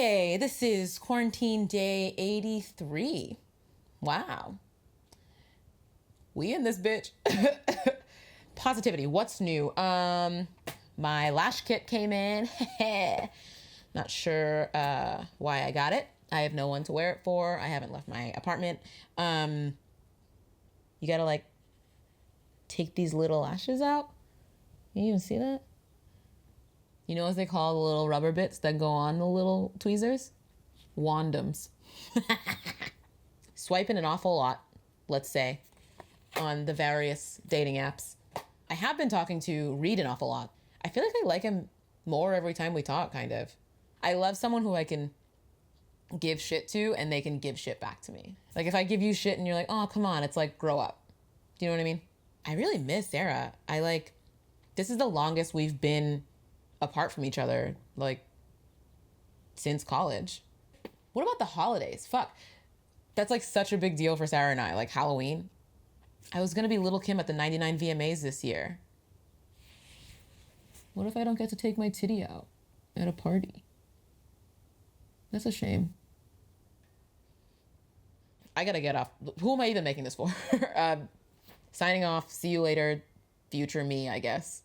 Okay, this is quarantine day 83. Wow. We in this bitch. Positivity. What's new? My lash kit came in. Not sure why I got it. I have no one to wear it for. I haven't left my apartment. You gotta like take these little lashes out. Can you even see that? You know what they call the little rubber bits that go on the little tweezers? Wandums. Swiping an awful lot, let's say, on the various dating apps. I have been talking to Reed an awful lot. I feel like I like him more every time we talk, kind of. I love someone who I can give shit to and they can give shit back to me. Like if I give you shit and you're like, oh, come on, it's like, grow up. Do you know what I mean? I really miss Sara. This is the longest we've been apart from each other, like, since college. What about the holidays? Fuck. That's like such a big deal for Sara and I, like Halloween. I was gonna be Little Kim at the 99 VMAs this year. What if I don't get to take my titty out at a party? That's a shame. I gotta get off. Who am I even making this for? Signing off. See you later, future me, I guess.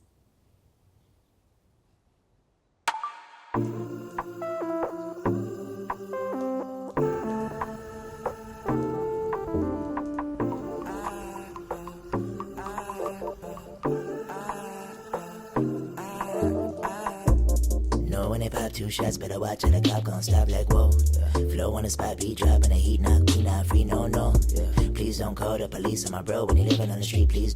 When they pop two shots, better watch it, the cop gon' stop like whoa. Flow on the spot, beat drop, and the heat knock me not free, no. Please don't call the police on my bro when he living on the street, please.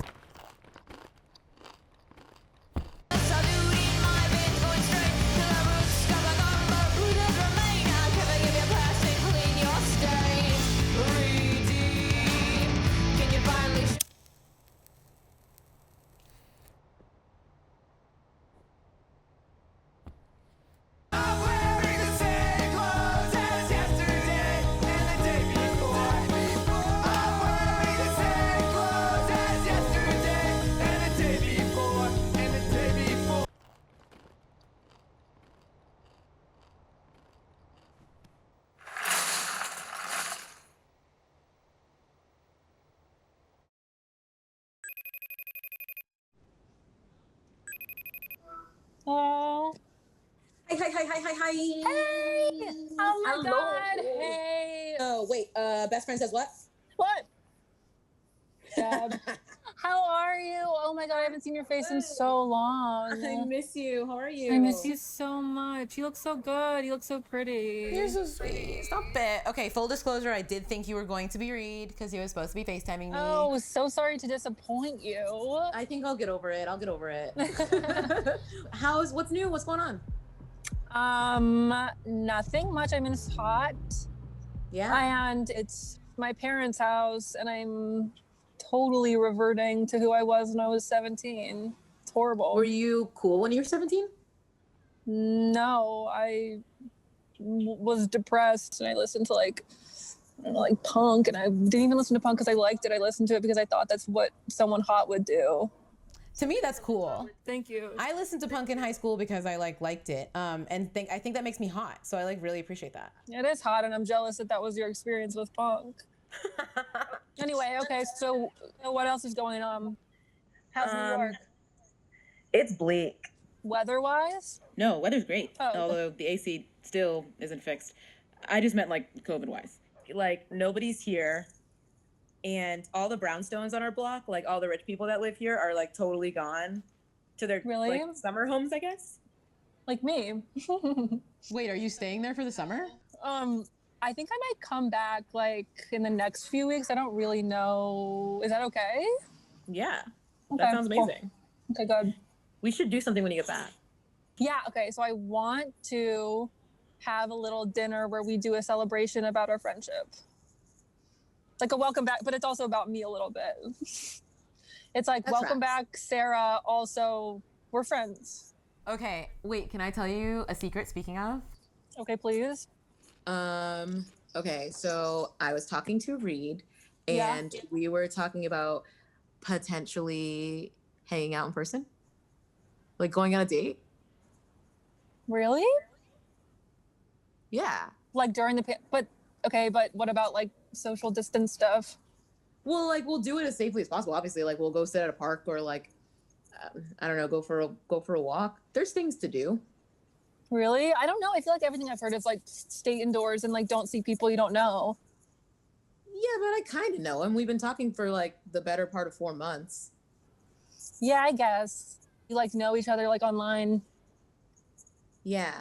Oh. Hi. Hey! Oh my Hello. God! Hey! Oh, wait, best friend says what? What? Deb. How are you? Oh my God, I haven't seen your face in so long. I miss you. How are you? I miss you so much. You look so good. You look so pretty. You're so sweet. Stop it. Okay, full disclosure, I did think you were going to be Reed because he was supposed to be FaceTiming me. Oh, so sorry to disappoint you. I think I'll get over it. What's new? What's going on? Nothing much. I mean, it's hot. Yeah. And it's my parents' house, and I'm totally reverting to who I was when I was 17. It's horrible. Were you cool when you were 17? No, I was depressed, and I listened to like punk, and I didn't even listen to punk because I liked it. I listened to it because I thought that's what someone hot would do. To me, that's cool. Thank you. I listened to punk in high school because I liked it, and I think that makes me hot. So I really appreciate that. It is hot, and I'm jealous that was your experience with punk. Anyway, okay, so what else is going on? How's New York? It's bleak. Weather-wise? No, weather's great. Oh. Although the AC still isn't fixed. I just meant like COVID-wise. Like nobody's here, and all the brownstones on our block, like all the rich people that live here, are like totally gone to their like summer homes, I guess. Like me. Wait, are you staying there for the summer? I think I might come back like in the next few weeks. I don't really know. Is that okay? Yeah. Okay, that sounds amazing. Cool. Okay, good. We should do something when you get back. Yeah, okay. So I want to have a little dinner where we do a celebration about our friendship. Like a welcome back, but it's also about me a little bit. It's like, welcome back, Sara. Also, we're friends. Okay, wait, can I tell you a secret speaking of? Okay, please. Okay, so I was talking to Reed and we were talking about potentially hanging out in person. Like going on a date. Really? Yeah. Like during the but what about like social distance stuff? Well, like we'll do it as safely as possible. Obviously, like we'll go sit at a park or like I don't know, go for a walk. There's things to do. Really? I don't know. I feel like everything I've heard is like stay indoors and like don't see people you don't know. Yeah, but I kind of know him. We've been talking for like the better part of 4 months. Yeah, I guess. You like know each other like online. Yeah.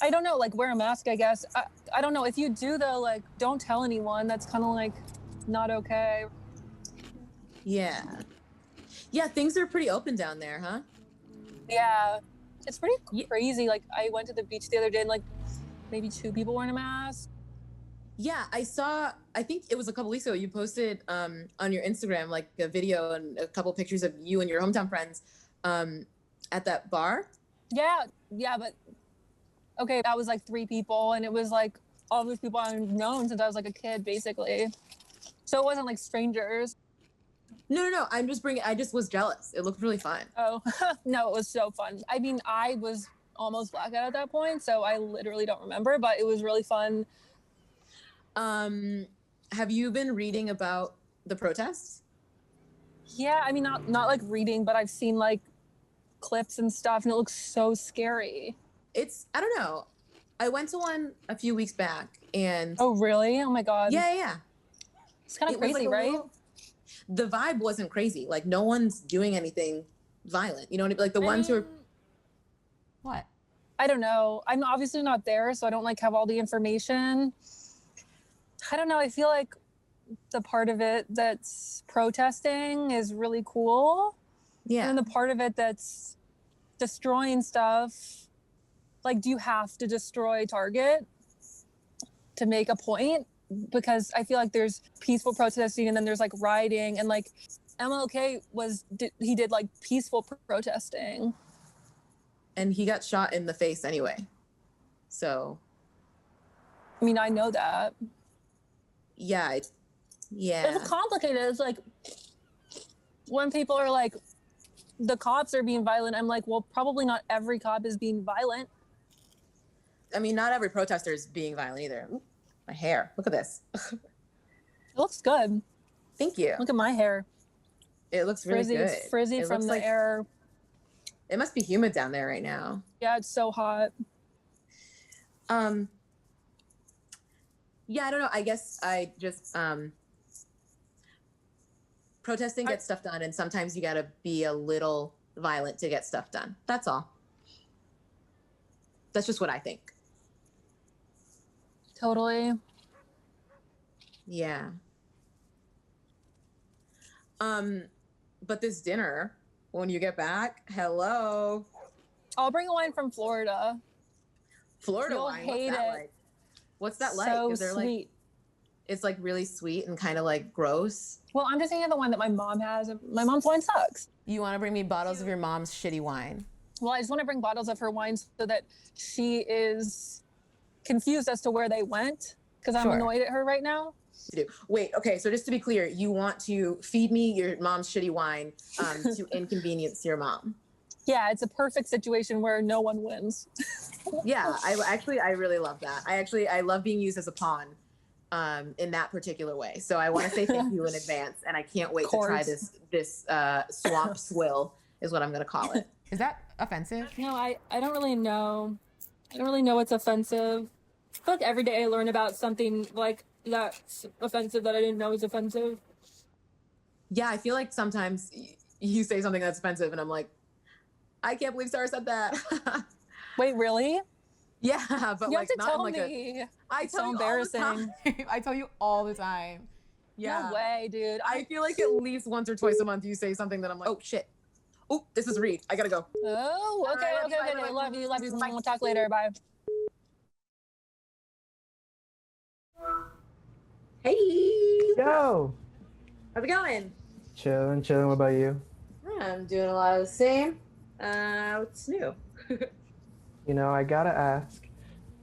I don't know, like wear a mask, I guess. I don't know. If you do though, like don't tell anyone. That's kind of like not okay. Yeah. Yeah, things are pretty open down there, huh? Yeah. It's pretty crazy. Like I went to the beach the other day and like maybe 2 people wearing a mask. Yeah, I think it was a couple weeks ago, you posted on your Instagram like a video and a couple pictures of you and your hometown friends at that bar. Yeah, but okay, that was like 3 people and it was like all these people I've known since I was like a kid, basically. So it wasn't like strangers. No. I just was jealous. It looked really fun. Oh, no, it was so fun. I mean, I was almost blackout at that point, so I literally don't remember, but it was really fun. Have you been reading about the protests? Yeah, I mean, not like reading, but I've seen like clips and stuff, and it looks so scary. I don't know. I went to one a few weeks back and Oh, really? Oh my God. yeah. It's kind of It was, crazy, like, right? the vibe wasn't crazy. Like no one's doing anything violent. You know what I mean? Like the ones who are What? I don't know. I'm obviously not there, so I don't like have all the information. I don't know. I feel like the part of it that's protesting is really cool. yeah. And then the part of it that's destroying stuff, like, do you have to destroy Target to make a point? Because I feel like there's peaceful protesting and then there's like rioting, and like MLK did like peaceful protesting. And he got shot in the face anyway. So I mean, I know that. yeah. It's complicated. It's like when people are like, the cops are being violent, I'm like, well, probably not every cop is being violent. I mean, not every protester is being violent either. Ooh, my hair. Look at this. It looks good. Thank you. Look at my hair. It looks really Frizzy. good. It's frizzy It from looks the like air. it must be humid down there right now. Yeah, it's so hot. Yeah, I don't know. I guess I just protesting gets stuff done, and sometimes you gotta be a little violent to get stuff done. That's all. That's just what I think. Totally. Yeah. But this dinner, when you get back, hello. I'll bring a wine from Florida. Florida You'll wine. hate What's that it. like? What's that like? So Is there sweet. like it's like really sweet and kind of like gross? Well, I'm just thinking of the one that my mom has. My mom's wine sucks. You want to bring me bottles of your mom's shitty wine? Well, I just want to bring bottles of her wine so that she is confused as to where they went, because I'm Sure. annoyed at her right now. To do. Wait, okay, so just to be clear, you want to feed me your mom's shitty wine to inconvenience your mom. Yeah, it's a perfect situation where no one wins. Yeah, I really love that. I love being used as a pawn in that particular way. So I want to say thank you in advance, and I can't wait to try this swamp swill is what I'm going to call it. Is that offensive? No, I don't really know. I don't really know what's offensive. I feel like every day I learn about something like that's offensive that I didn't know was offensive. Yeah, I feel like sometimes you say something that's offensive, and I'm like, I can't believe Sara said that. Wait, really? Yeah, but You like have to not tell in like me. I It's tell so you all the time. embarrassing. I tell you all the time. Yeah. No way, dude. I feel like at least once or twice a month you say something that I'm like, oh shit. Oh, this is Reed. I gotta go. Oh, okay, All right, okay, bye, okay. bye, Love you, love you. bye. We'll talk later. Bye. Hey. Yo, How's it going? chilling. What about you? I'm doing a lot of the same. What's new? You know, I gotta ask.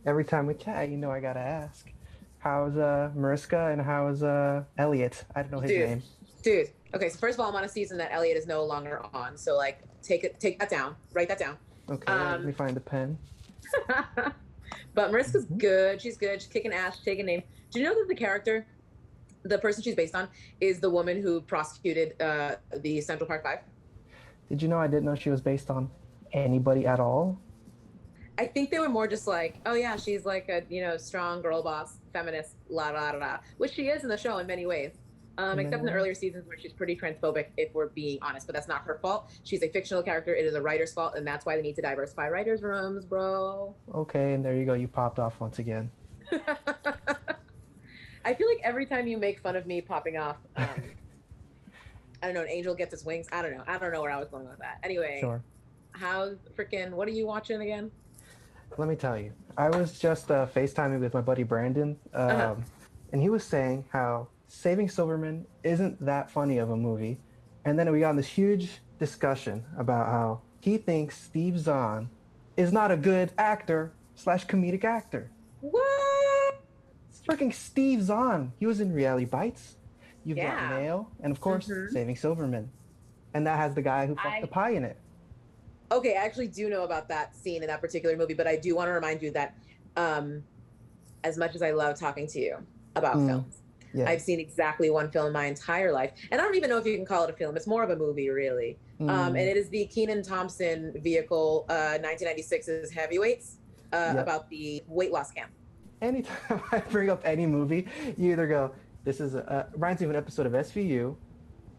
Every time we chat, you know, I gotta ask. How's Mariska and how's Elliot? I don't know his name. Dude. Okay, so first of all, I'm on a season that Elliot is no longer on. So like take that down. Write that down. Okay, let me find the pen. But Mariska's good. She's good. She's kicking ass, she's taking names. Do you know that the character, the person she's based on, is the woman who prosecuted the Central Park Five? Did you know I didn't know she was based on anybody at all? I think they were more just like, oh yeah, she's like a strong girl boss, feminist, la la la la, which she is in the show in many ways. Except in the earlier seasons where she's pretty transphobic, if we're being honest, but that's not her fault. She's a fictional character. It is a writer's fault, and that's why they need to diversify writers' rooms, bro. Okay, and there you go. You popped off once again. I feel like every time you make fun of me popping off, I don't know, an angel gets its wings. I don't know where I was going with that. Anyway, Sure. What are you watching again? Let me tell you. I was just FaceTiming with my buddy Brandon, and he was saying how Saving Silverman isn't that funny of a movie. And then we got in this huge discussion about how he thinks Steve Zahn is not a good actor / comedic actor. What? It's freaking Steve Zahn. He was in Reality Bites. You've got Yeah. Mail, and of course, Saving Silverman. And that has the guy who fucked the pie in it. Okay, I actually do know about that scene in that particular movie, but I do want to remind you that as much as I love talking to you about films, Yeah. I've seen exactly one film my entire life. And I don't even know if you can call it a film. It's more of a movie, really. And it is the Kenan Thompson vehicle, 1996's Heavyweights, about the weight loss camp. Anytime I bring up any movie, you either go, this is reminds me of an episode of SVU,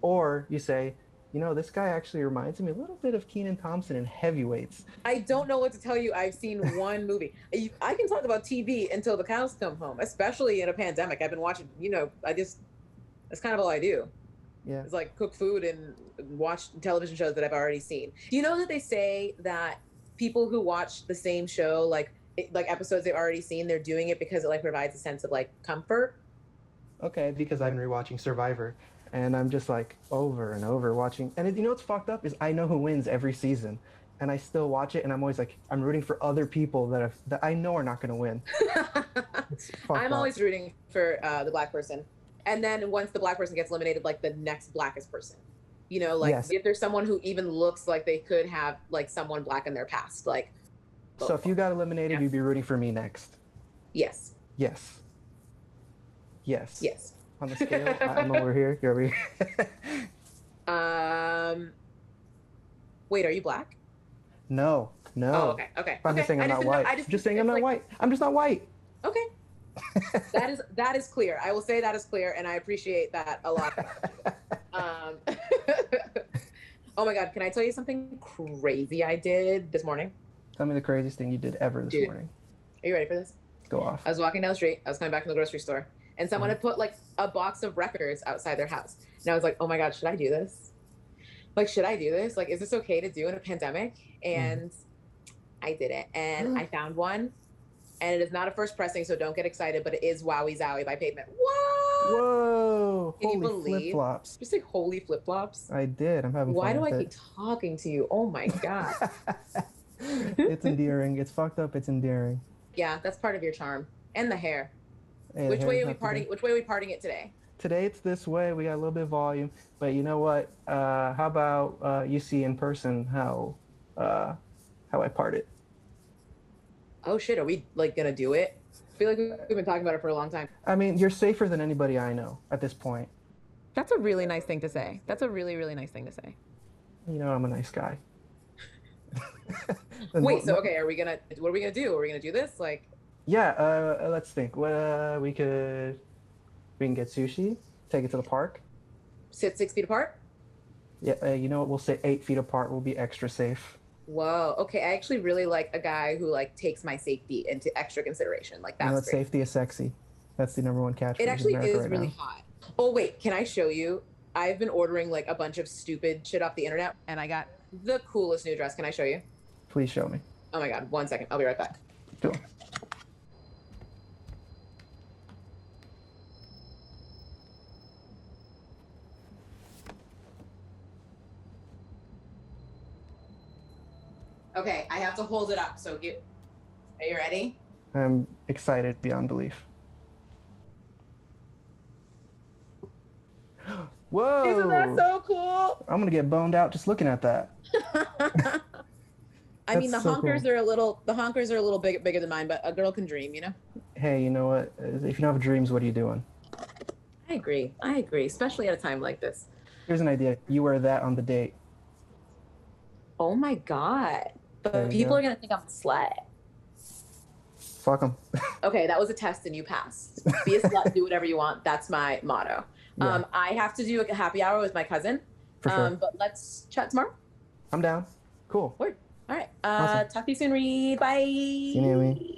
or you say, this guy actually reminds me a little bit of Kenan Thompson in Heavyweights. I don't know what to tell you. I've seen one movie. I can talk about TV until the cows come home, especially in a pandemic. I've been watching, that's kind of all I do. Yeah. It's like cook food and watch television shows that I've already seen. Do you know that they say that people who watch the same show, like episodes they've already seen, they're doing it because it provides a sense of comfort? Okay, because I've been rewatching Survivor, and I'm just over and over watching. And what's fucked up is I know who wins every season, and I still watch it, and I'm always I'm rooting for other people that I know are not going to win. I'm always rooting for the black person. And then once the black person gets eliminated, the next blackest person. Yes. If there's someone who even looks like they could have someone black in their past, So if you got eliminated, you'd be rooting for me next. Yes. Yes. Yes. Yes. On the scale, I'm over here. You're over here. Wait, are you black? No. Oh, okay. I'm just saying I'm not white. I'm just saying I'm not white. I'm just not white. Okay. that is clear. I will say that is clear, and I appreciate that a lot. Oh my God, can I tell you something crazy I did this morning? Tell me the craziest thing you did ever this morning. Are you ready for this? Go off. I was walking down the street. I was coming back from the grocery store, and someone had put a box of records outside their house. And I was like, oh my God, should I do this? Should I do this? Is this okay to do in a pandemic? And I did it. And I found one. And it is not a first pressing, so don't get excited, but it is Wowie Zowie by Pavement. What? Whoa. Can you Holy believe? flip-flops. Did you say holy flip-flops? I did. I'm having fun Why do with I it. keep talking to you? Oh my God. It's endearing. It's fucked up. It's endearing. Yeah, that's part of your charm. And the hair. Hey, Which the way hair's are we not parting? today. Which way are we parting it today? Today it's this way. We got a little bit of volume, but you know what? How about you see in person how I part it? Oh shit, are we gonna do it? I feel like we've been talking about it for a long time. I mean, you're safer than anybody I know at this point. That's a really nice thing to say. That's a really, really nice thing to say. I'm a nice guy. Wait, so okay, what are we gonna do? Are we gonna do this? Yeah, let's think. We can get sushi, take it to the park. Sit 6 feet apart? Yeah, you know what? We'll say 8 feet apart. We'll be extra safe. Whoa. Okay, I actually really like a guy who takes my safety into extra consideration. That's great. Safety is sexy. That's the number one catchphrase. It actually in America is right really now. hot. Oh wait, can I show you? I've been ordering a bunch of stupid shit off the internet, And I got the coolest new dress. Can I show you? Please show me. Oh my God, 1 second. I'll be right back. Go. Okay, I have to hold it up. So are you ready? I'm excited beyond belief. Whoa! Isn't that so cool? I'm gonna get boned out just looking at that. I mean, the That's so honkers cool. are a little bigger than mine, but a girl can dream, you know? Hey, you know what? If you don't have dreams, what are you doing? I agree. I agree, especially at a time like this. Here's an idea. You wear that on the date. Oh my God. There But you people go. are going to think I'm a slut. Fuck them. Okay, that was a test and you passed. Be a slut, do whatever you want. That's my motto. Yeah, I have to do a happy hour with my cousin. for sure. But let's chat tomorrow. I'm down. Cool. Word. All right. Awesome. Talk to you soon, Reed. Bye. See you, Naomi.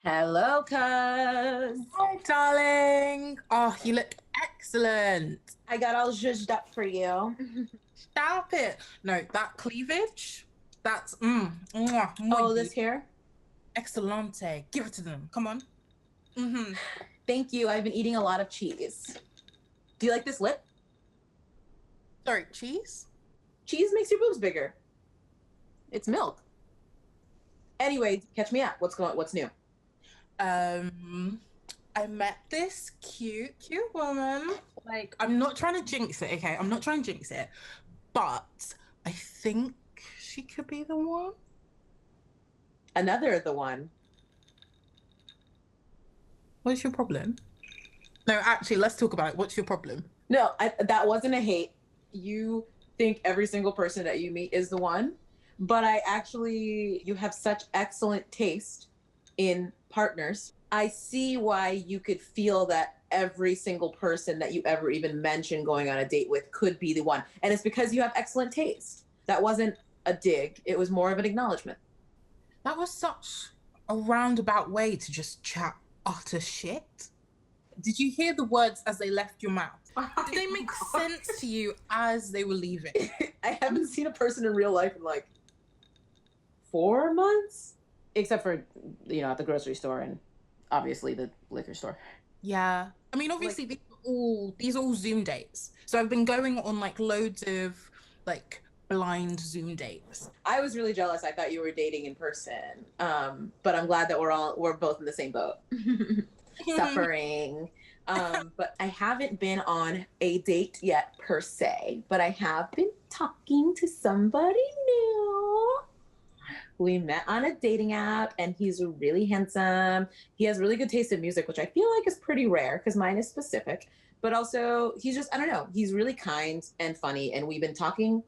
Hello, cuz. Hi, darling. Oh, you look excellent. I got all zhuzhed up for you. Stop it. No, that cleavage, that's Oh, this here? excellente. Give it to them. Come on. Thank you. I've been eating a lot of cheese. Do you like this lip? Sorry, cheese? Cheese makes your boobs bigger. It's milk. Anyway, catch me up. What's new? I met this cute woman. Like, I'm not trying to jinx it, okay? I'm not trying to jinx it. But I think she could be the one. Another the one. What's your problem? No, actually, let's talk about it. What's your problem? No, that wasn't a hate. You think every single person that you meet is the one, but you have such excellent taste in partners. I see why you could feel that every single person that you ever even mention going on a date with could be the one. And it's because you have excellent taste. That wasn't a dig. It was more of an acknowledgement. That was such a roundabout way to just chat utter shit. Did you hear the words as they left your mouth? Did they make sense to you as they were leaving? I haven't seen a person in real life in like 4 months, except for, at the grocery store and obviously the liquor store. Yeah. I mean, obviously, these are all Zoom dates. So I've been going on like loads of like blind Zoom dates. I was really jealous. I thought you were dating in person. But I'm glad that we're both in the same boat. Suffering. But I haven't been on a date yet per se, but I have been talking to somebody new. We met on a dating app and he's really handsome. He has really good taste in music, which I feel like is pretty rare because mine is specific. But also he's just, I don't know, he's really kind and funny. And we've been talking,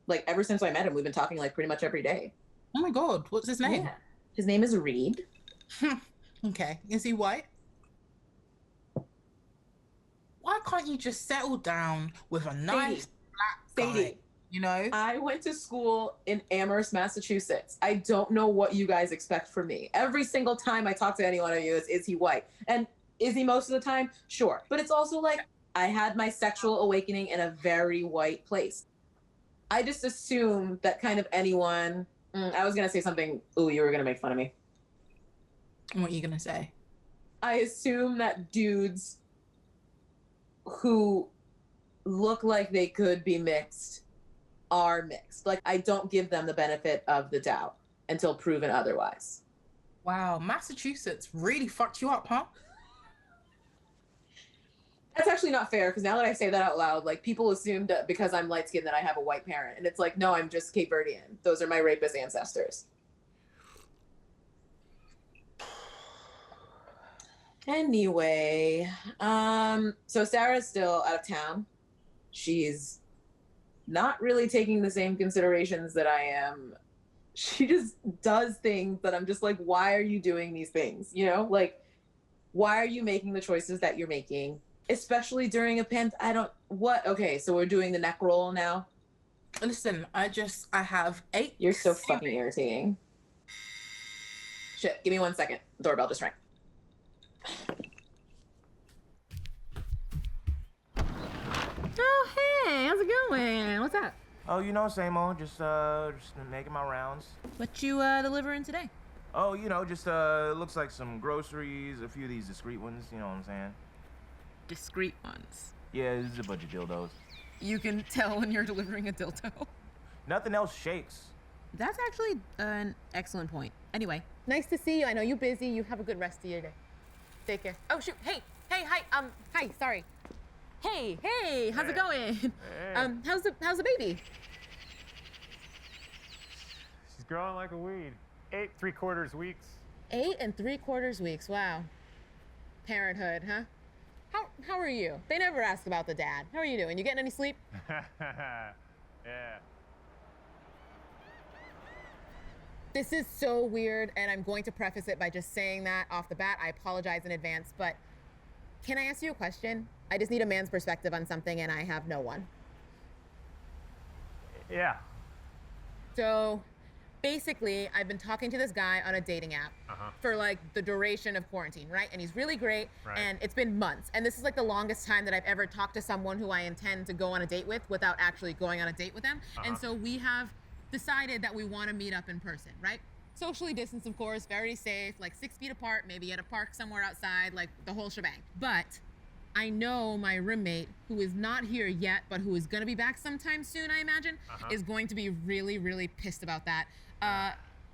like ever since I met him, we've been talking like pretty much every day. Oh my God, what's his name? Yeah. His name is Reed. Okay, is he white? Why can't you just settle down with a nice black guy? You know? I went to school in Amherst, Massachusetts. I don't know what you guys expect from me. Every single time I talk to any one of you is he white? And is he most of the time? Sure. But it's also like I had my sexual awakening in a very white place. I just assume that kind of anyone, I was going to say something, you were going to make fun of me. What are you going to say? I assume that dudes who look like they could be mixed are mixed. Like, I don't give them the benefit of the doubt until proven otherwise. Wow, Massachusetts really fucked you up, huh? That's actually not fair, because now that I say that out loud, like, people assumed that because I'm light-skinned that I have a white parent. And it's like, no, I'm just Cape Verdean. Those are my rapist ancestors. Anyway, so Sarah's still out of town. She's not really taking the same considerations that I am. She just does things that I'm just like, why are you doing these things? Like, why are you making the choices that you're making? Especially during a okay, so we're doing the neck roll now. Listen, I have 8. You're so fucking irritating. Shit, give me 1 second. Doorbell just rang. Oh, hey, how's it going? What's up? Oh, same old. Just making my rounds. What you delivering today? Oh, just looks like some groceries, a few of these discreet ones. You know what I'm saying? Discreet ones. Yeah, this is a bunch of dildos. You can tell when you're delivering a dildo. Nothing else shakes. That's actually an excellent point. Anyway, nice to see you. I know you're busy. You have a good rest of your day. Take care. Oh shoot! Hey, hi. Hi. Sorry. Hey. How's it going? Hey. How's the baby? She's growing like a weed. 8 3/4 weeks. 8 3/4 weeks. Wow. Parenthood, huh? How are you? They never ask about the dad. How are you doing? You getting any sleep? Yeah. This is so weird, and I'm going to preface it by just saying that off the bat. I apologize in advance, but can I ask you a question? I just need a man's perspective on something, and I have no one. Yeah. So basically, I've been talking to this guy on a dating app for like the duration of quarantine, right? And he's really great, Right. and it's been months. And this is like the longest time that I've ever talked to someone who I intend to go on a date with without actually going on a date with them. And so we have decided that we want to meet up in person, right? Socially distanced, of course, very safe, like 6 feet apart, maybe at a park somewhere outside, like the whole shebang. But I know my roommate, who is not here yet, but who is going to be back sometime soon, I imagine, is going to be really, really pissed about that.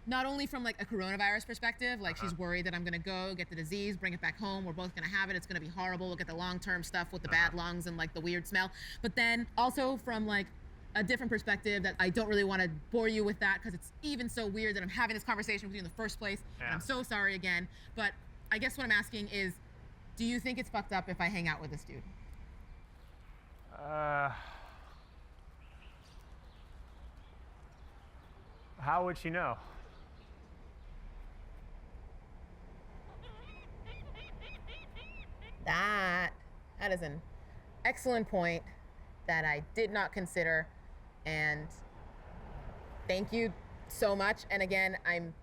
Not only from like a coronavirus perspective, like she's worried that I'm going to go get the disease, bring it back home. We're both going to have it. It's going to be horrible. We'll get the long-term stuff with the bad lungs and like the weird smell. But then also from like a different perspective that I don't really want to bore you with that because it's even so weird that I'm having this conversation with you in the first place. And I'm so sorry again. But I guess what I'm asking is, do you think it's fucked up if I hang out with this dude? How would she know? That is an excellent point that I did not consider, and thank you so much. And again, I'm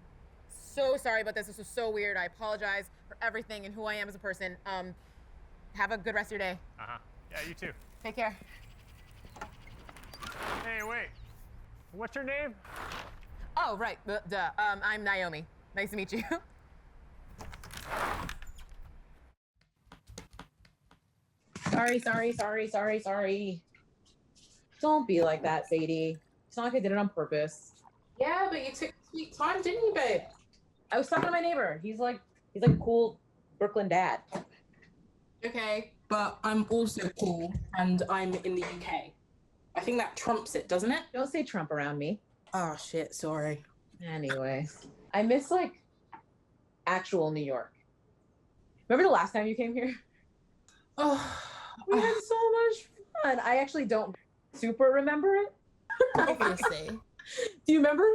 so sorry about this. This was so weird. I apologize for everything and who I am as a person. Have a good rest of your day. Yeah, you too. Take care. Hey, wait. What's your name? Oh, right. Duh. I'm Naomi. Nice to meet you. Sorry. Don't be like that, Sadie. It's not like I did it on purpose. Yeah, but you took sweet time, didn't you, babe? I was talking to my neighbor. He's like a cool Brooklyn dad. Okay, but I'm also cool, and I'm in the UK. I think that trumps it, doesn't it? Don't say Trump around me. Oh, shit, sorry. Anyway, I miss like actual New York. Remember the last time you came here? Oh, We had so much fun. I actually don't super remember it. Obviously. Do you remember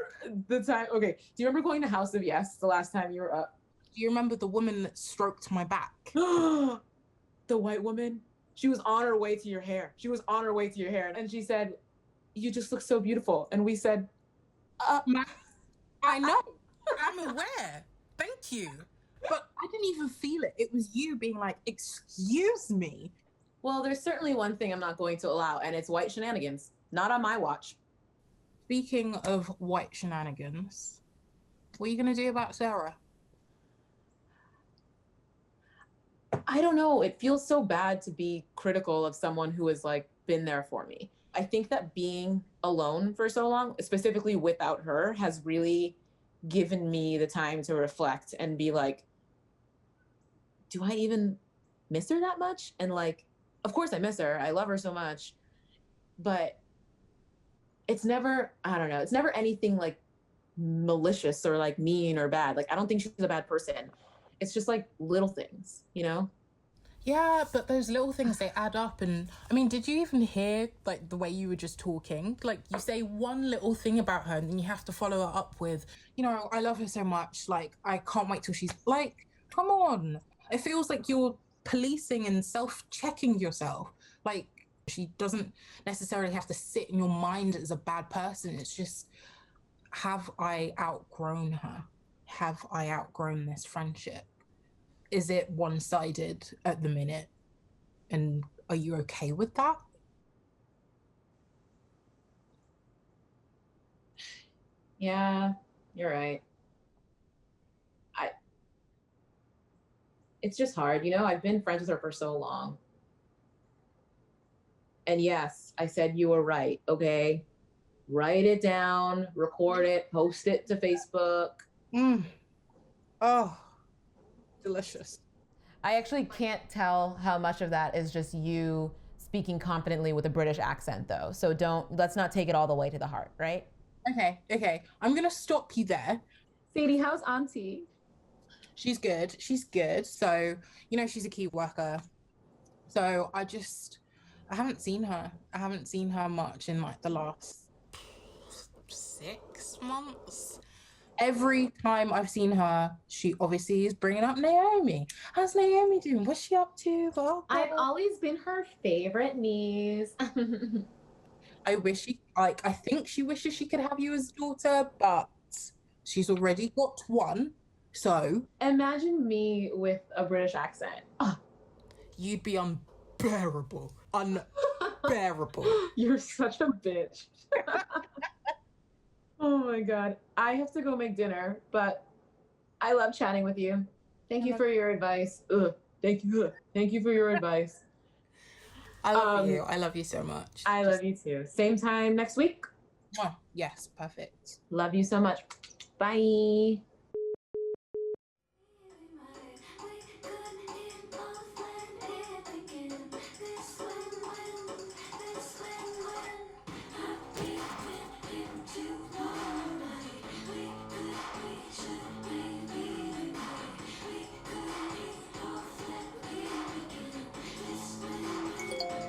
the time? Okay. Do you remember going to House of Yes the last time you were up? do you remember the woman that stroked my back? The white woman. She was on her way to your hair. And she said, "You just look so beautiful." And we said, I know. I'm aware. Thank you. But I didn't even feel it. It was you being like, "Excuse me." well, there's certainly one thing I'm not going to allow, and it's white shenanigans. Not on my watch. Speaking of white shenanigans, what are you going to do about Sara? I don't know. It feels so bad to be critical of someone who has like been there for me. I think that being alone for so long, specifically without her, has really given me the time to reflect and be like, do I even miss her that much? And like, of course I miss her. I love her so much. But it's never, I don't know, it's never anything like malicious or like mean or bad. Like, I don't think she's a bad person. It's just like little things, you know? Yeah, but those little things, they add up. And I mean, did you even hear like the way you were just talking? Like, you say one little thing about her and then you have to follow it up with, you know, I love her so much. Like, I can't wait till she's like, come on. It feels like you're policing and self-checking yourself. Like, she doesn't necessarily have to sit in your mind as a bad person. It's just, have I outgrown her? Have I outgrown this friendship? Is it one-sided at the minute? And are you okay with that? Yeah, you're right. It's just hard, you know? I've been friends with her for so long. And yes, I said you were right, okay? write it down, record it, post it to Facebook. Oh, delicious. I actually can't tell how much of that is just you speaking confidently with a British accent, though. So let's not take it all the way to the heart, right? Okay. I'm going to stop you there. Sadie, how's Auntie? She's good. So, she's a key worker. So I haven't seen her. I haven't seen her much in like the last 6 months. Every time I've seen her, she obviously is bringing up Naomi. How's Naomi doing? What's she up to? Blah, blah. I've always been her favorite niece. I think she wishes she could have you as a daughter, but she's already got one. So imagine me with a British accent. You'd be unbearable. Unbearable. You're such a bitch. Oh my God. I have to go make dinner, but I love chatting with you. Thank you for your advice. Thank you. Thank you for your advice. I love you. I love you so much. I love you too. Same time next week. Oh, yes, perfect. Love you so much. Bye.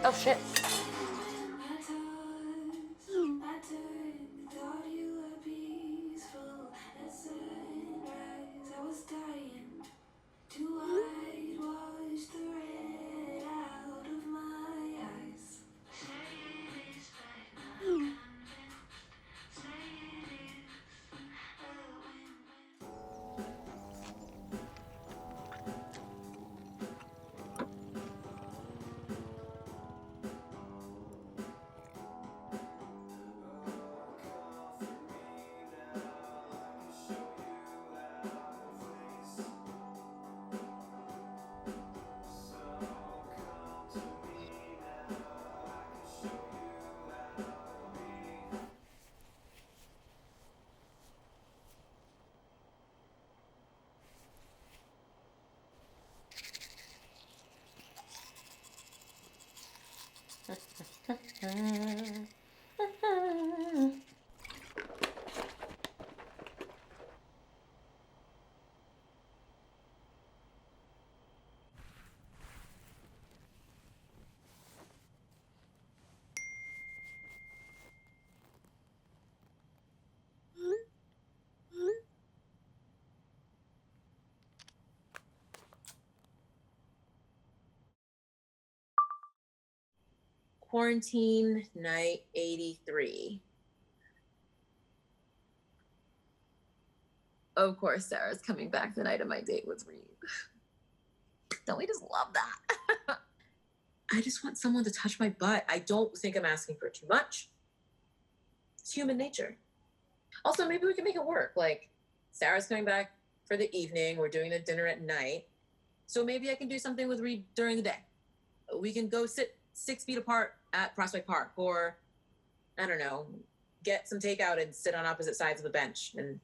Oh shit. Quarantine night 83. Of course, Sarah's coming back the night of my date with Reed. Don't we just love that? I just want someone to touch my butt. I don't think I'm asking for too much. It's human nature. Also, maybe we can make it work. Like, Sarah's coming back for the evening. We're doing the dinner at night. So maybe I can do something with Reed during the day. We can go sit 6 feet apart at Prospect Park, or I don't know, get some takeout and sit on opposite sides of the bench and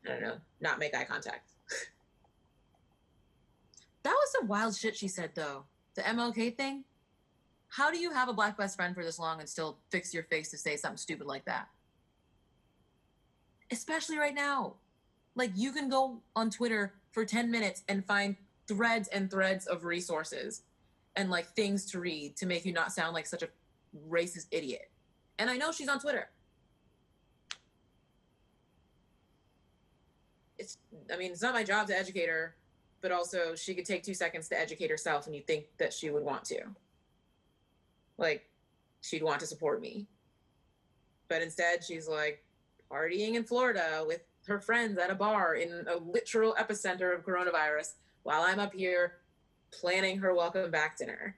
I don't know, not make eye contact. That was some wild shit she said though. The MLK thing. How do you have a black best friend for this long and still fix your face to say something stupid like that? Especially right now. Like, you can go on Twitter for 10 minutes and find threads and threads of resources and like things to read to make you not sound like such a racist idiot. And I know she's on Twitter. It's not my job to educate her, but also she could take 2 seconds to educate herself and you think that she would want to. Like, she'd want to support me. But instead, she's like partying in Florida with her friends at a bar in a literal epicenter of coronavirus while I'm up here planning her welcome back dinner.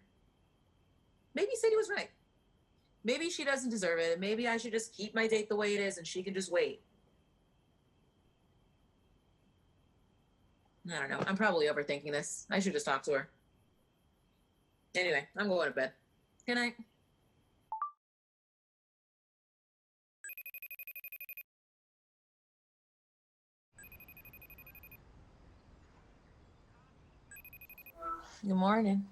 Maybe Sadie was right. Maybe she doesn't deserve it. Maybe I should just keep my date the way it is and she can just wait. I don't know. I'm probably overthinking this. I should just talk to her. Anyway, I'm going to bed. Good night. Good morning.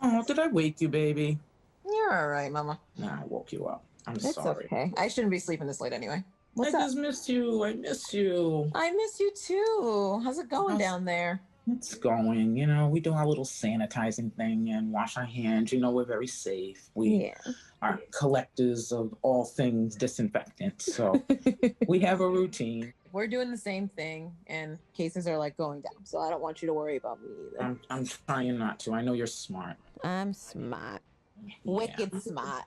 Oh, did I wake you, baby? You're all right, Mama. Nah, I woke you up. I'm It's sorry. okay. I shouldn't be sleeping this late anyway. What's I up? just missed you. I miss you. I miss you too. How's it going How's- down there? It's going. You know, we do our little sanitizing thing and wash our hands. You know, we're very safe. We are collectors of all things disinfectant. So we have a routine. We're doing the same thing, and cases are like going down. So I don't want you to worry about me either. I'm trying not to. I know you're smart. I'm smart. Yeah. Wicked smart.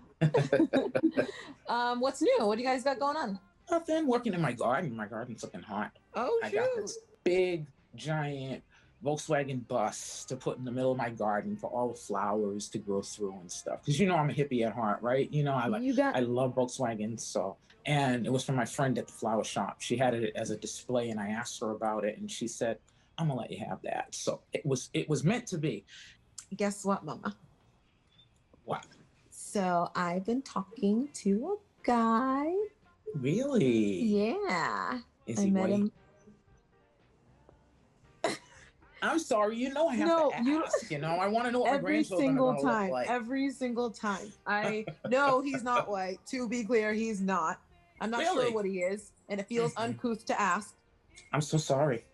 What's new? What do you guys got going on? Nothing. Working in my garden. My garden's looking hot. Oh, I got this big, giant Volkswagen bus to put in the middle of my garden for all the flowers to grow through and stuff. Because you know I'm a hippie at heart, right? You know I love Volkswagen. So, and it was from my friend at the flower shop. She had it as a display, and I asked her about it, and she said, "I'm gonna let you have that." So it was meant to be. Guess what, Mama? What? So I've been talking to a guy. Really? Yeah. Is he met white? him. I'm sorry, you know I have to ask. You know, I want to know what my grandchildren are gonna look like. Every single time. I know he's not white. To be clear, he's not. I'm not Really? sure what he is, and it feels uncouth to ask. I'm so sorry.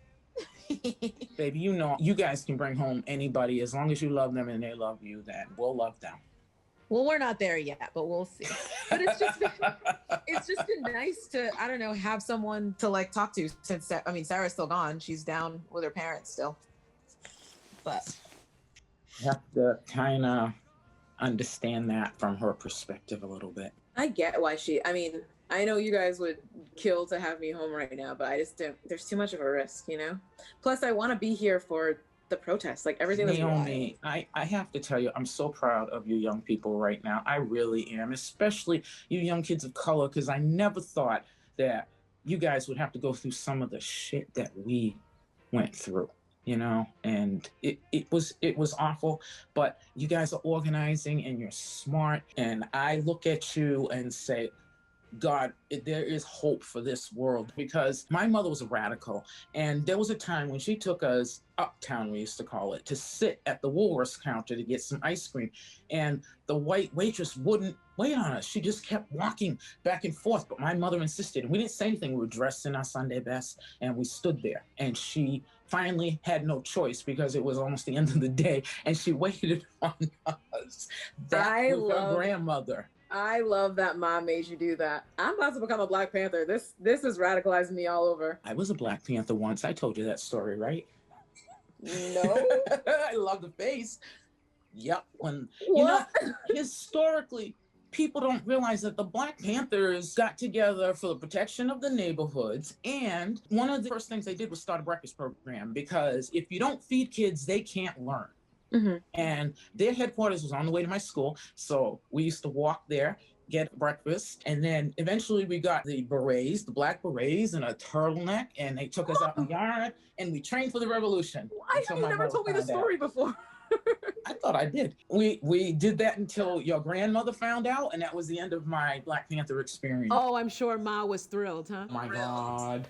Baby, you know, you guys can bring home anybody as long as you love them and they love you, then we'll love them. Well, we're not there yet, but we'll see. But it's just been nice to, I don't know, have someone to like talk to since, I mean, Sarah's still gone. She's down with her parents still. But You have to kind of understand that from her perspective a little bit. I get why I mean, I know you guys would kill to have me home right now, but I just don't, there's too much of a risk, you know? Plus, I want to be here for the protest, like everything that's Naomi, I have to tell you, I'm so proud of you young people right now. I really am, especially you young kids of color, because I never thought that you guys would have to go through some of the shit that we went through, you know, and it was awful, but you guys are organizing and you're smart, and I look at you and say, God, there is hope for this world, because my mother was a radical, and there was a time when she took us uptown, we used to call it, to sit at the Woolworths counter to get some ice cream, and the white waitress wouldn't wait on us. She just kept walking back and forth, but my mother insisted, and we didn't say anything. We were dressed in our Sunday best, and we stood there, and she finally had no choice because it was almost the end of the day, and she waited on us. That was her grandmother. I love that mom made you do that. I'm about to become a Black Panther. This is radicalizing me all over. I was a Black Panther once. I told you that story, right? No. I love the face. Yep. You know, historically, people don't realize that the Black Panthers got together for the protection of the neighborhoods. And one of the first things they did was start a breakfast program, because if you don't feed kids, they can't learn. Mm-hmm. And their headquarters was on the way to my school. So we used to walk there, get breakfast. And then eventually we got the berets, the black berets, and a turtleneck. And they took us out in the yard, and we trained for the revolution. Why have you never told me the story before? I thought I did. We did that until your grandmother found out, and that was the end of my Black Panther experience. Oh, I'm sure Ma was thrilled, huh? My God.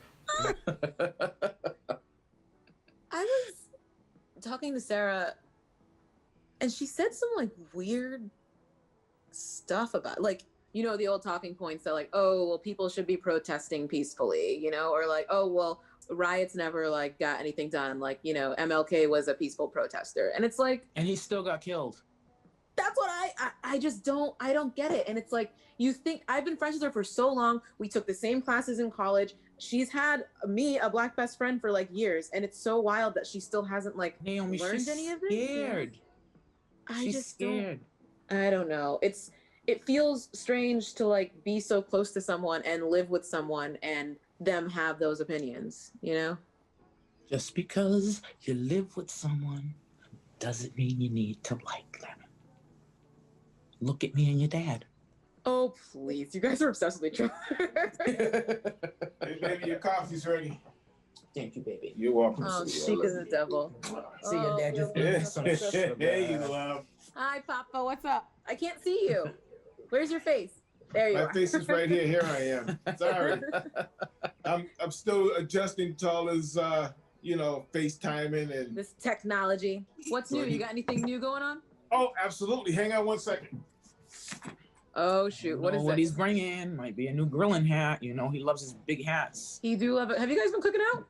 I was talking to Sara, and she said some like weird stuff about, like, you know, the old talking points that like, oh, well, people should be protesting peacefully, you know, or like, oh, well, riots never like got anything done. Like, you know, MLK was a peaceful protester, and it's like, and he still got killed. That's what I just don't get it. And it's like, you think, I've been friends with her for so long. We took the same classes in college. She's had me, a Black best friend, for like years, and it's so wild that she still hasn't like Naomi, learned any of this. Scared. She's scared. I don't know. It feels strange to like be so close to someone and live with someone and them have those opinions, you know? Just because you live with someone doesn't mean you need to like them. Look at me and your dad. Oh, please. You guys are obsessed with each other. Hey, baby, your coffee's ready. Thank you, baby. You're welcome. Oh, chic as a devil. See your dad just Yeah. some sugar. Hey, you love. Hi, Papa. What's up? I can't see you. Where's your face? There you are. My face is right here. Here I am. Sorry. I'm still adjusting to all this FaceTiming and This technology. What's So new? he- You got anything new going on? oh, absolutely. Hang on one second. Oh shoot! What Know is what that? he's bringing? Might be a new grilling hat. He loves his big hats. He do love it. Have you guys been cooking out?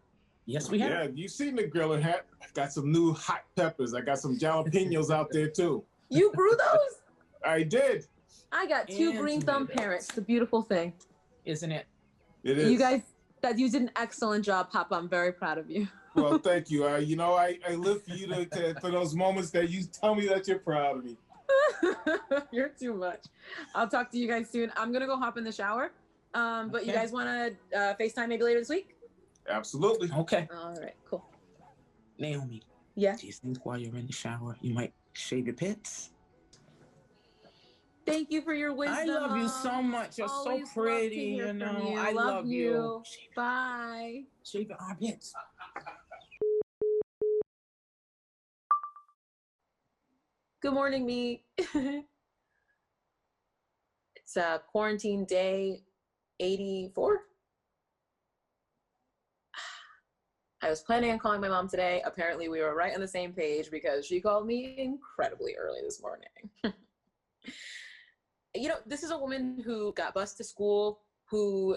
Yes, we have. Yeah, you seen the grilling hat? I got some new hot peppers. I got some jalapenos out there too. You grew those? I did. I got two And green thumb tomatoes. parents. It's a beautiful thing. Isn't it? It is. You guys, you did an excellent job, Papa. I'm very proud of you. Well, thank you. I live for you for those moments that you tell me that you're proud of me. You're too much. I'll talk to you guys soon. I'm gonna go hop in the shower. But you Okay. guys want to FaceTime maybe later this week? Absolutely. Okay. All right, cool. Naomi, Yeah. do you think while you're in the shower, you might shave your pits? Thank you for your wisdom. I love you so much. You're so Always love to pretty, hear you from know. you. I love you. Bye. Shave your armpits. Good morning, me. It's quarantine day 84. I was planning on calling my mom today. Apparently, we were right on the same page because she called me incredibly early this morning. This is a woman who got bused to school, who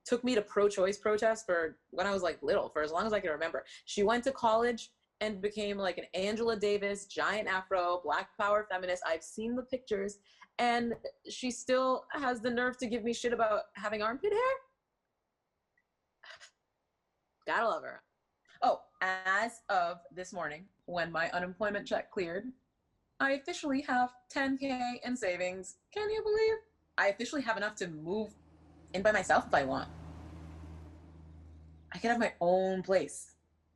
took me to pro-choice protests for when I was like little, for as long as I can remember. She went to college and became like an Angela Davis, giant afro, Black power feminist. I've seen the pictures, and she still has the nerve to give me shit about having armpit hair. Gotta love her. Oh, as of this morning, when my unemployment check cleared, I officially have 10K in savings. Can you believe? I officially have enough to move in by myself if I want. I could have my own place,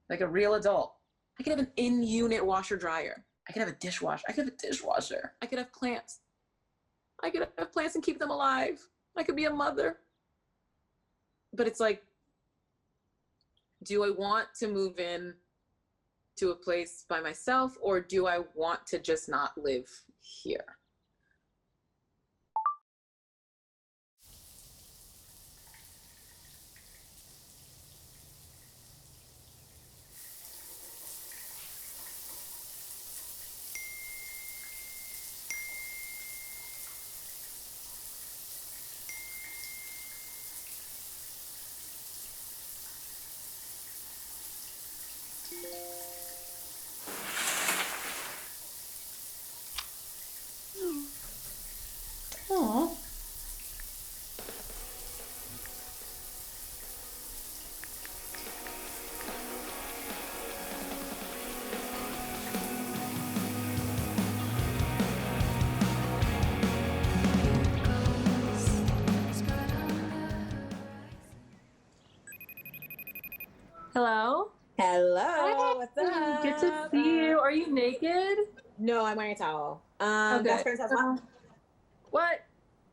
like a real adult. I could have an in-unit washer dryer. I could have a dishwasher. I could have a dishwasher. I could have plants. I could have plants and keep them alive. I could be a mother. But it's like, do I want to move in to a place by myself, or do I want to just not live here? Aww. Hello? Hello, what's up? Good to see you. Are you naked? No, I'm wearing a towel. Okay. Best friends has one. What?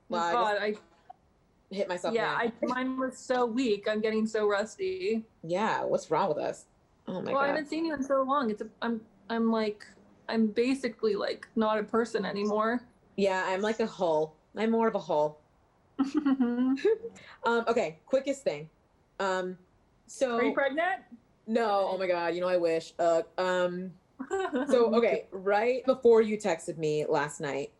Well, I God, just hit myself. yeah, mine was so weak. I'm getting so rusty. Yeah, what's wrong with us? Oh my Well, I god. haven't seen you in so long. I'm basically like not a person anymore. Yeah, I'm like a hull. I'm more of a hull. Okay, quickest thing. So Are you pregnant? No, oh my god, I wish. So okay, right before you texted me last night,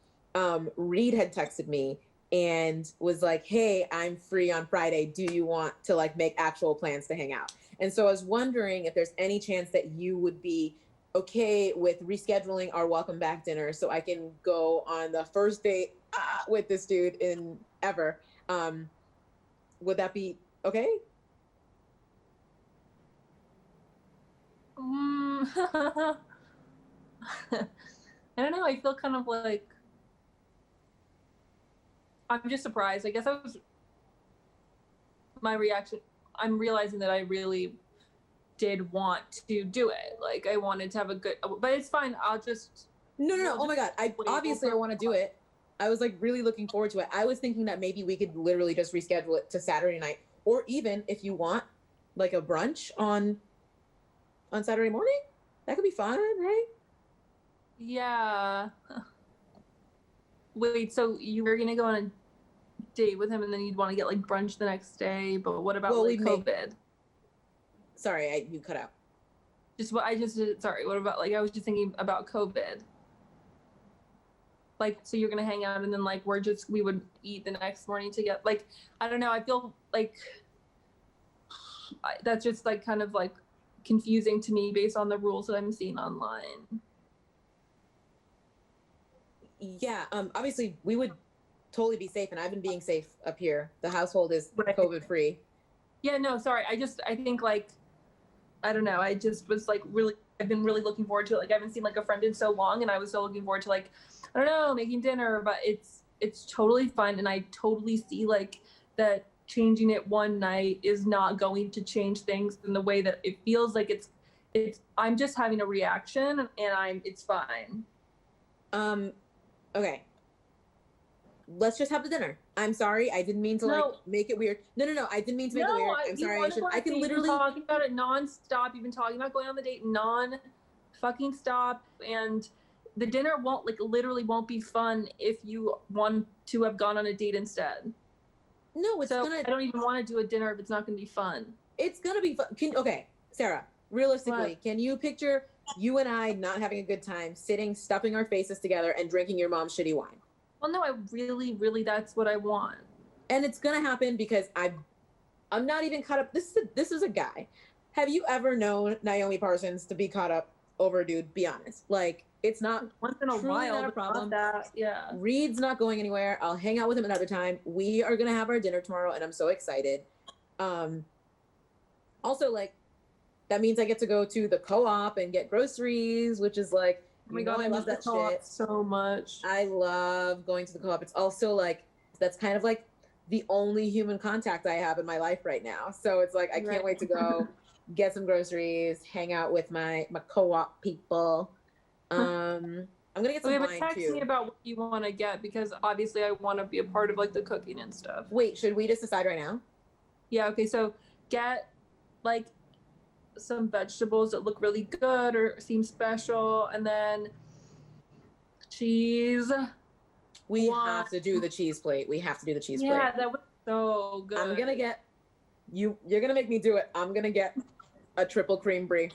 Reed had texted me and was like, "Hey, I'm free on Friday. Do you want to like make actual plans to hang out?" And so I was wondering if there's any chance that you would be okay with rescheduling our welcome back dinner so I can go on the first date with this dude in ever. Would that be okay? I don't know. I feel kind of like I'm just surprised. I guess my reaction. I'm realizing that I really did want to do it. Like I wanted to have a good, but it's fine. I'll just. No. Oh my god. I want to do it. I was like really looking forward to it. I was thinking that maybe we could literally just reschedule it to Saturday night, or even if you want, like a brunch on Saturday morning. That could be fun, right? Yeah. Wait, so you were gonna go on a date with him, and then you'd want to get like brunch the next day. But what about COVID? Sorry, you cut out. Just what I just did. Sorry, what about, like, I was just thinking about COVID. Like, so you're gonna hang out and then like we would eat the next morning together. Like, I don't know. I feel like that's just like kind of like confusing to me based on the rules that I'm seeing online. Yeah, obviously we would totally be safe, and I've been being safe up here. The household is COVID free. Yeah, no, sorry. I think like, I don't know. I just was like I've been really looking forward to it. Like, I haven't seen like a friend in so long, and I was so looking forward to like, I don't know, making dinner, but it's totally fun. And I totally see like that changing it one night is not going to change things in the way that it feels like I'm just having a reaction, and it's fine. Okay. Let's just have the dinner. I'm sorry. I didn't mean to like make it weird. No. I didn't mean to make it weird. I'm sorry. I can literally talking about it nonstop. You've been talking about going on the date fucking stop. And the dinner literally won't be fun if you want to have gone on a date instead. No, I don't even want to do a dinner if it's not going to be fun. It's going to be fun. Okay, Sarah, realistically, can you picture you and I not having a good time, sitting, stuffing our faces together and drinking your mom's shitty wine? Well, no, I really, that's what I want. And it's going to happen because I'm not even caught up. This is a guy. Have you ever known Naomi Parsons to be caught up over a dude? Be honest. Like, it's not once in a while, not a problem. Yeah. Reed's not going anywhere. I'll hang out with him another time. We are going to have our dinner tomorrow, and I'm so excited. Also, like, that means I get to go to the co-op and get groceries, which is like, oh my God, I love that shit so much. I love going to the co-op. It's also like, that's kind of like the only human contact I have in my life right now. So it's like, I can't wait to go get some groceries, hang out with my co-op people. I'm gonna get some wine too. Text me about what you want to get, because obviously I want to be a part of like the cooking and stuff. Wait, should we just decide right now? Yeah. Okay. So get like some vegetables that look really good or seem special, and then cheese. We have to do the cheese plate. We have to do the cheese plate. Yeah, that was so good. I'm gonna get you're gonna make me do it. I'm gonna get a triple cream brie.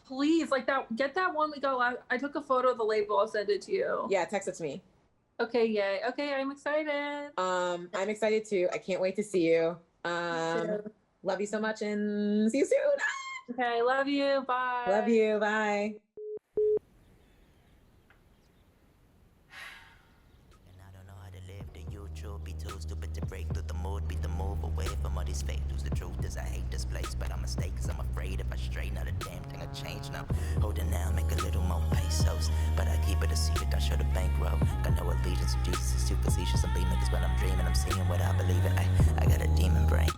Please, like that. Get that one we got last. I took a photo of the label. I'll send it to you. Yeah, text it to me. Okay, yay. Okay, I'm excited. I'm excited too. I can't wait to see you. Love you so much, and see you soon. Okay, love you. Bye. Love you. Bye. Be too stupid to break through the mood, beat the move away from all these fake news. The truth is I hate this place, but I'm a mistake, cause I'm afraid if I stray, not a damn thing I change now. Holding down, make a little more pesos, but I keep it a secret, I show the bankroll. Got no allegiance to Jesus, it's too facetious. I'm beaming cause when I'm dreaming, I'm seeing what I believe in. I got a demon brain.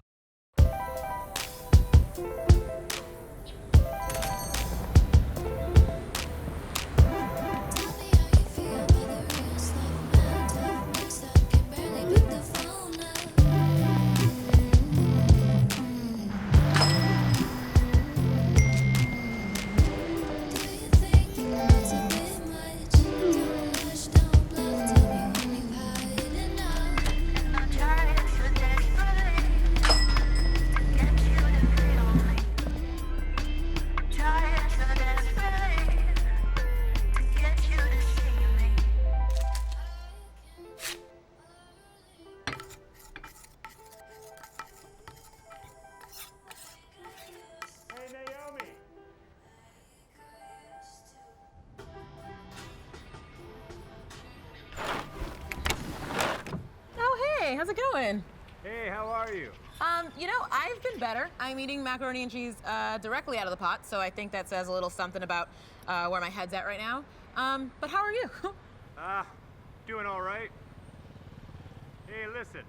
How's it going? Hey, how are you? You know, I've been better. I'm eating macaroni and cheese directly out of the pot, so I think that says a little something about where my head's at right now. But how are you? Doing all right. Hey, listen,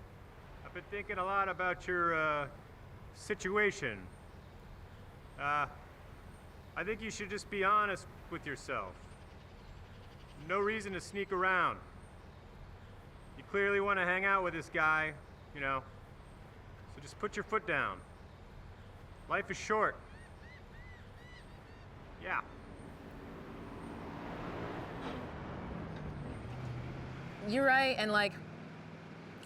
I've been thinking a lot about your situation. I think you should just be honest with yourself. No reason to sneak around. You clearly want to hang out with this guy, you know, so just put your foot down. Life is short. Yeah. You're right, and like,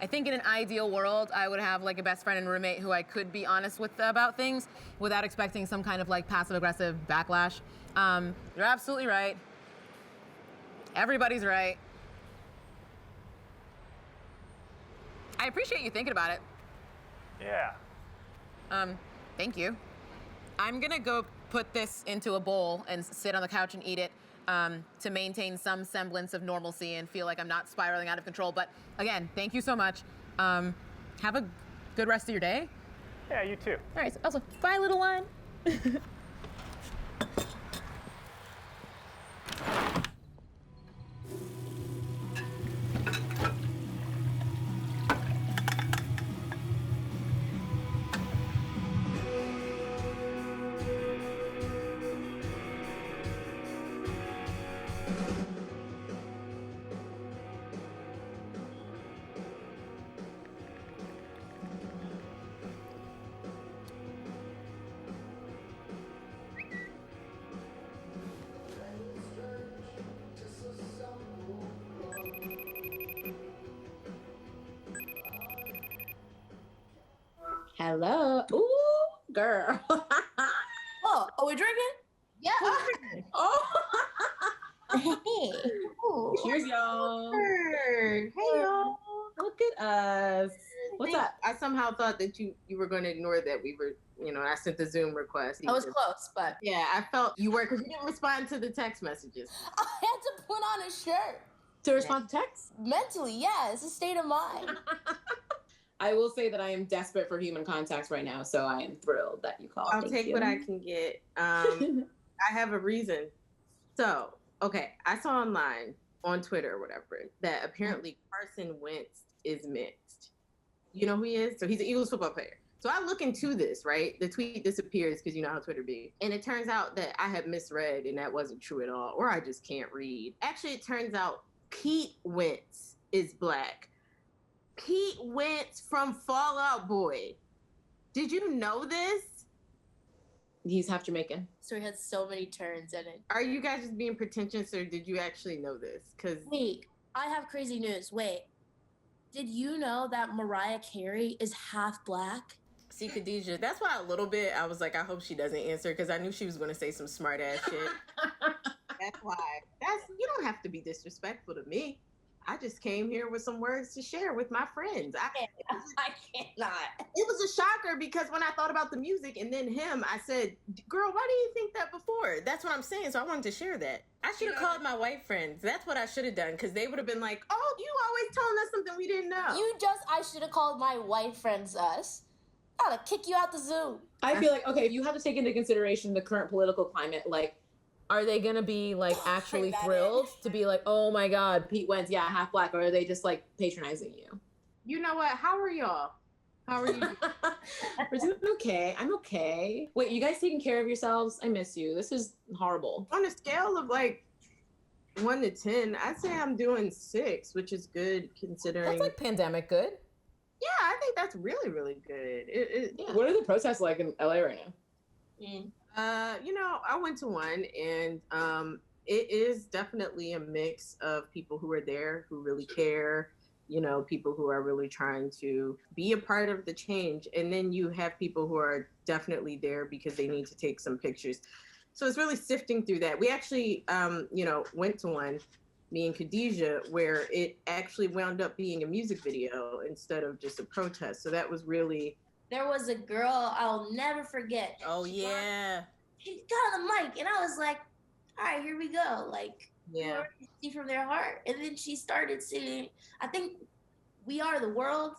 I think in an ideal world, I would have like a best friend and roommate who I could be honest with about things without expecting some kind of like passive-aggressive backlash. You're absolutely right. Everybody's right. I appreciate you thinking about it. Yeah. Thank you. I'm gonna go put this into a bowl and sit on the couch and eat it to maintain some semblance of normalcy and feel like I'm not spiraling out of control. But again, thank you so much. Have a good rest of your day. Yeah, you too. All right, so also, bye, little one. Hello. Ooh, girl. Oh, are we drinking? Yeah. Oh. Hey. Cheers, y'all. Hey, y'all. Look at us. What's up? I somehow thought that you were going to ignore that we were, I sent the Zoom request. I was close, but yeah, I felt you were because you didn't respond to the text messages. I had to put on a shirt. To respond to text? Mentally, yeah, it's a state of mind. I will say that I am desperate for human contacts right now, so I am thrilled that you called. I'll take what I can get. I have a reason. So, okay, I saw online on Twitter or whatever that apparently Carson Wentz is mixed. You know who he is? So he's an Eagles football player. So I look into this, right? The tweet disappears because you know how Twitter be. And it turns out that I had misread and that wasn't true at all, or I just can't read. Actually, it turns out Pete Wentz is black. Pete Wentz from Fall Out Boy. Did you know this? He's half Jamaican. So he had so many turns in it. Are you guys just being pretentious or did you actually know this? Wait, I have crazy news. Wait, did you know that Mariah Carey is half black? See, Khadijah, that's why a little bit I was like, I hope she doesn't answer because I knew she was going to say some smart ass shit. That's why. You don't have to be disrespectful to me. I just came here with some words to share with my friends. I cannot. It was a shocker because when I thought about the music and then him, I said, girl, why didn't you think that before? That's what I'm saying. So I wanted to share that. I should have called my white friends. That's what I should have done because they would have been like, oh, you always telling us something we didn't know. I should have called my white friends us. I ought to kick you out the Zoom. I feel like, okay, you have to take into consideration the current political climate. Like, are they going to be, like, actually thrilled to be like, oh, my God, Pete Wentz, yeah, half black, or are they just, like, patronizing you? You know what? How are y'all? How are you? We're doing okay. I'm okay. Wait, you guys taking care of yourselves? I miss you. This is horrible. On a scale of, like, 1 to 10, I'd say I'm doing 6, which is good considering. That's, like, pandemic good. Yeah, I think that's really, really good. Yeah. What are the protests like in LA right now? I went to one and it is definitely a mix of people who are there who really care, people who are really trying to be a part of the change. And then you have people who are definitely there because they need to take some pictures. So it's really sifting through that. We actually, went to one, me and Khadijah, where it actually wound up being a music video instead of just a protest. So that was really... There was a girl I'll never forget. Oh, yeah. She got on the mic, and I was like, all right, here we go. Like, yeah, see from their heart. And then she started singing, I think, We Are the World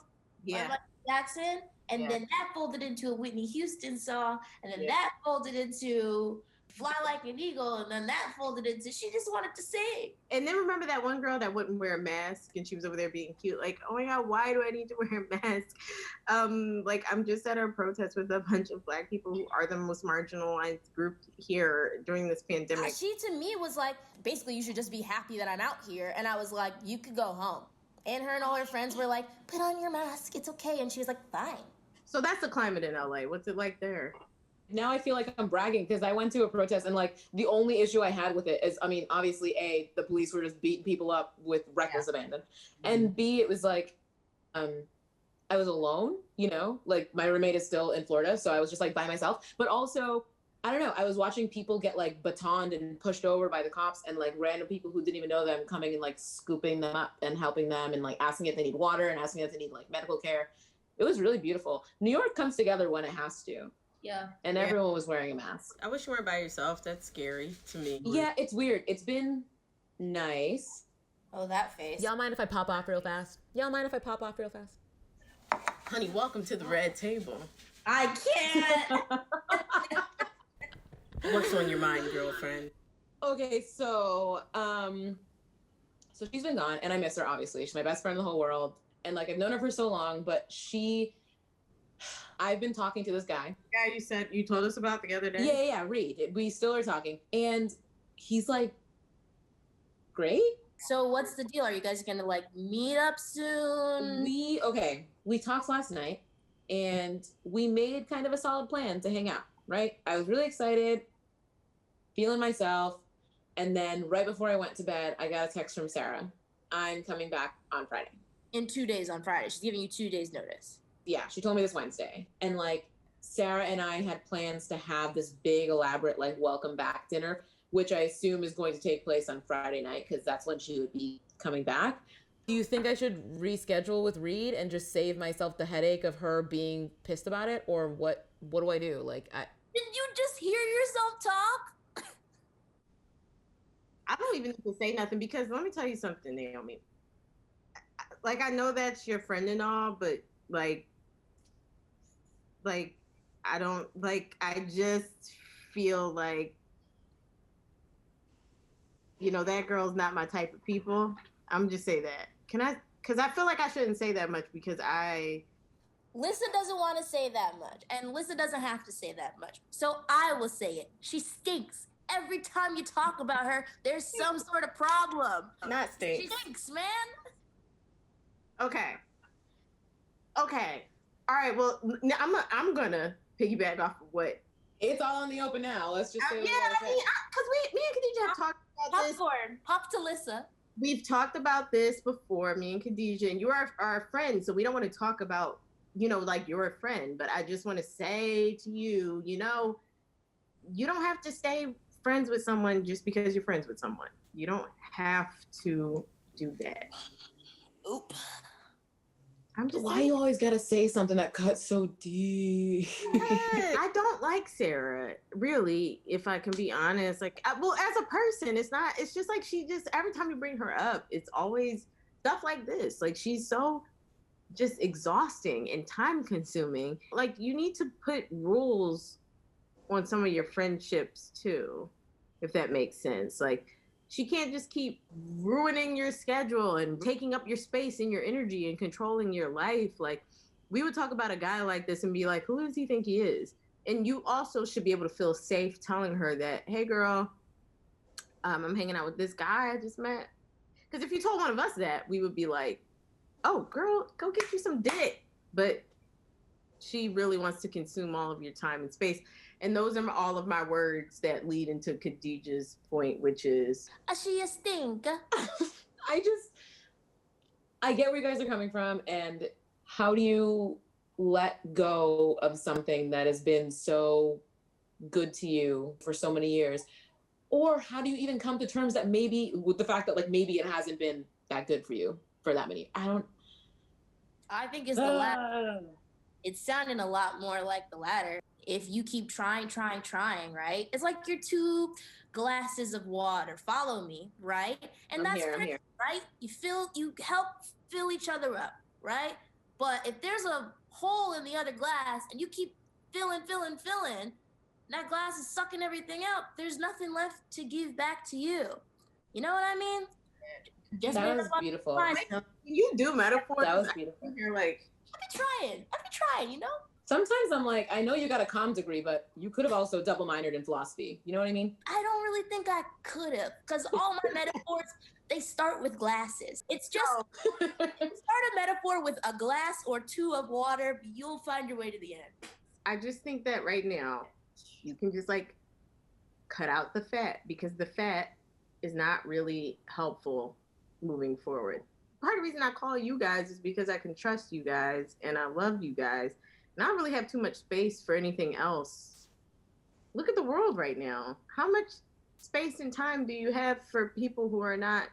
by Michael Jackson. And then that folded into a Whitney Houston song. And then that folded into Fly Like an Eagle. And then that folded into, she just wanted to sing. And then remember that one girl that wouldn't wear a mask and she was over there being cute. Like, oh my God, why do I need to wear a mask? I'm just at a protest with a bunch of Black people who are the most marginalized group here during this pandemic. She to me was like, basically, you should just be happy that I'm out here. And I was like, you could go home. And her and all her friends were like, put on your mask, it's okay. And she was like, fine. So that's the climate in LA. What's it like there? Now I feel like I'm bragging because I went to a protest and like the only issue I had with it is, I mean, obviously A, the police were just beating people up with reckless abandon. And B, it was like, I was alone, you know, like my roommate is still in Florida. So I was just like by myself, but also, I don't know, I was watching people get like batoned and pushed over by the cops, and like random people who didn't even know them coming and like scooping them up and helping them and like asking if they need water and asking if they need like medical care. It was really beautiful. New York comes together when it has to. Yeah. And everyone was wearing a mask. I wish you weren't by yourself. That's scary to me. Yeah, it's weird. It's been nice. Oh, that face. Y'all mind if I pop off real fast? Y'all mind if I pop off real fast? Honey, welcome to the red table. I can't. What's on your mind, girlfriend? Okay, so she's been gone, and I miss her, obviously. She's my best friend in the whole world. And like I've known her for so long, but I've been talking to this guy. Guy you told us about the other day? Yeah, Reed. We still are talking. And he's like, great. So what's the deal? Are you guys gonna like meet up soon? We talked last night, and we made kind of a solid plan to hang out, right? I was really excited, feeling myself. And then right before I went to bed, I got a text from Sara. I'm coming back on Friday. In 2 days on Friday. She's giving you 2 days notice. Yeah, she told me this Wednesday. And like Sara and I had plans to have this big elaborate like welcome back dinner, which I assume is going to take place on Friday night because that's when she would be coming back. Do you think I should reschedule with Reed and just save myself the headache of her being pissed about it? Or what do I do? Like, Did you just hear yourself talk? I don't even need to say nothing because let me tell you something, Naomi. Like, I know that's your friend and all, but like, I don't, like, I just feel like, you know, that girl's not my type of people. I'm just say that. Because I feel like I shouldn't say that much because Lissa doesn't want to say that much, and Lissa doesn't have to say that much. So I will say it. She stinks. Every time you talk about her, there's some sort of problem. Not stinks. She stinks, man. Okay. All right. Well, I'm gonna piggyback off of what. It's all in the open now. Let's just say. Yeah, I mean, because me and Khadijah have talked about this. Popcorn. Hop to Lissa. We've talked about this before, me and Khadijah, and you are our friends, so we don't want to talk about, you know, like you're a friend. But I just want to say to you, you know, you don't have to stay friends with someone just because you're friends with someone. You don't have to do that. Oop. I'm just. Why you always gotta say something that cuts so deep? I don't like Sara, really, if I can be honest. Like, well, as a person, it's just like she just, every time you bring her up, it's always stuff like this. Like, she's so just exhausting and time consuming. Like, you need to put rules on some of your friendships too, if that makes sense. Like, she can't just keep ruining your schedule and taking up your space and your energy and controlling your life. Like, we would talk about a guy like this and be like, who does he think he is? And you also should be able to feel safe telling her that, hey, girl, I'm hanging out with this guy I just met. Because if you told one of us that, we would be like, oh, girl, go get you some dick. But she really wants to consume all of your time and space. And those are all of my words that lead into Khadijah's point, which is... She a stink. I get where you guys are coming from, and how do you let go of something that has been so good to you for so many years? Or how do you even come to terms that maybe, with the fact that like maybe it hasn't been that good for you for that many? I think it's the latter. It's sounding a lot more like the latter. If you keep trying, right? It's like your 2 glasses of water. Follow me, right? And I'm that's here. right? You help fill each other up, right? But if there's a hole in the other glass and you keep filling, that glass is sucking everything out. There's nothing left to give back to you. You know what I mean? That was beautiful. You do metaphors. That was beautiful. You're like, I've been trying, you know? Sometimes I'm like, I know you got a comm degree, but you could have also double minored in philosophy. You know what I mean? I don't really think I could have, because all my metaphors, they start with glasses. It's just, start a metaphor with a glass or 2 of water, you'll find your way to the end. I just think that right now, you can just like cut out the fat, because the fat is not really helpful moving forward. part of the reason I call you guys is because I can trust you guys and I love you guys. And I don't really have too much space for anything else. Look at the world right now. How much space and time do you have for people who are not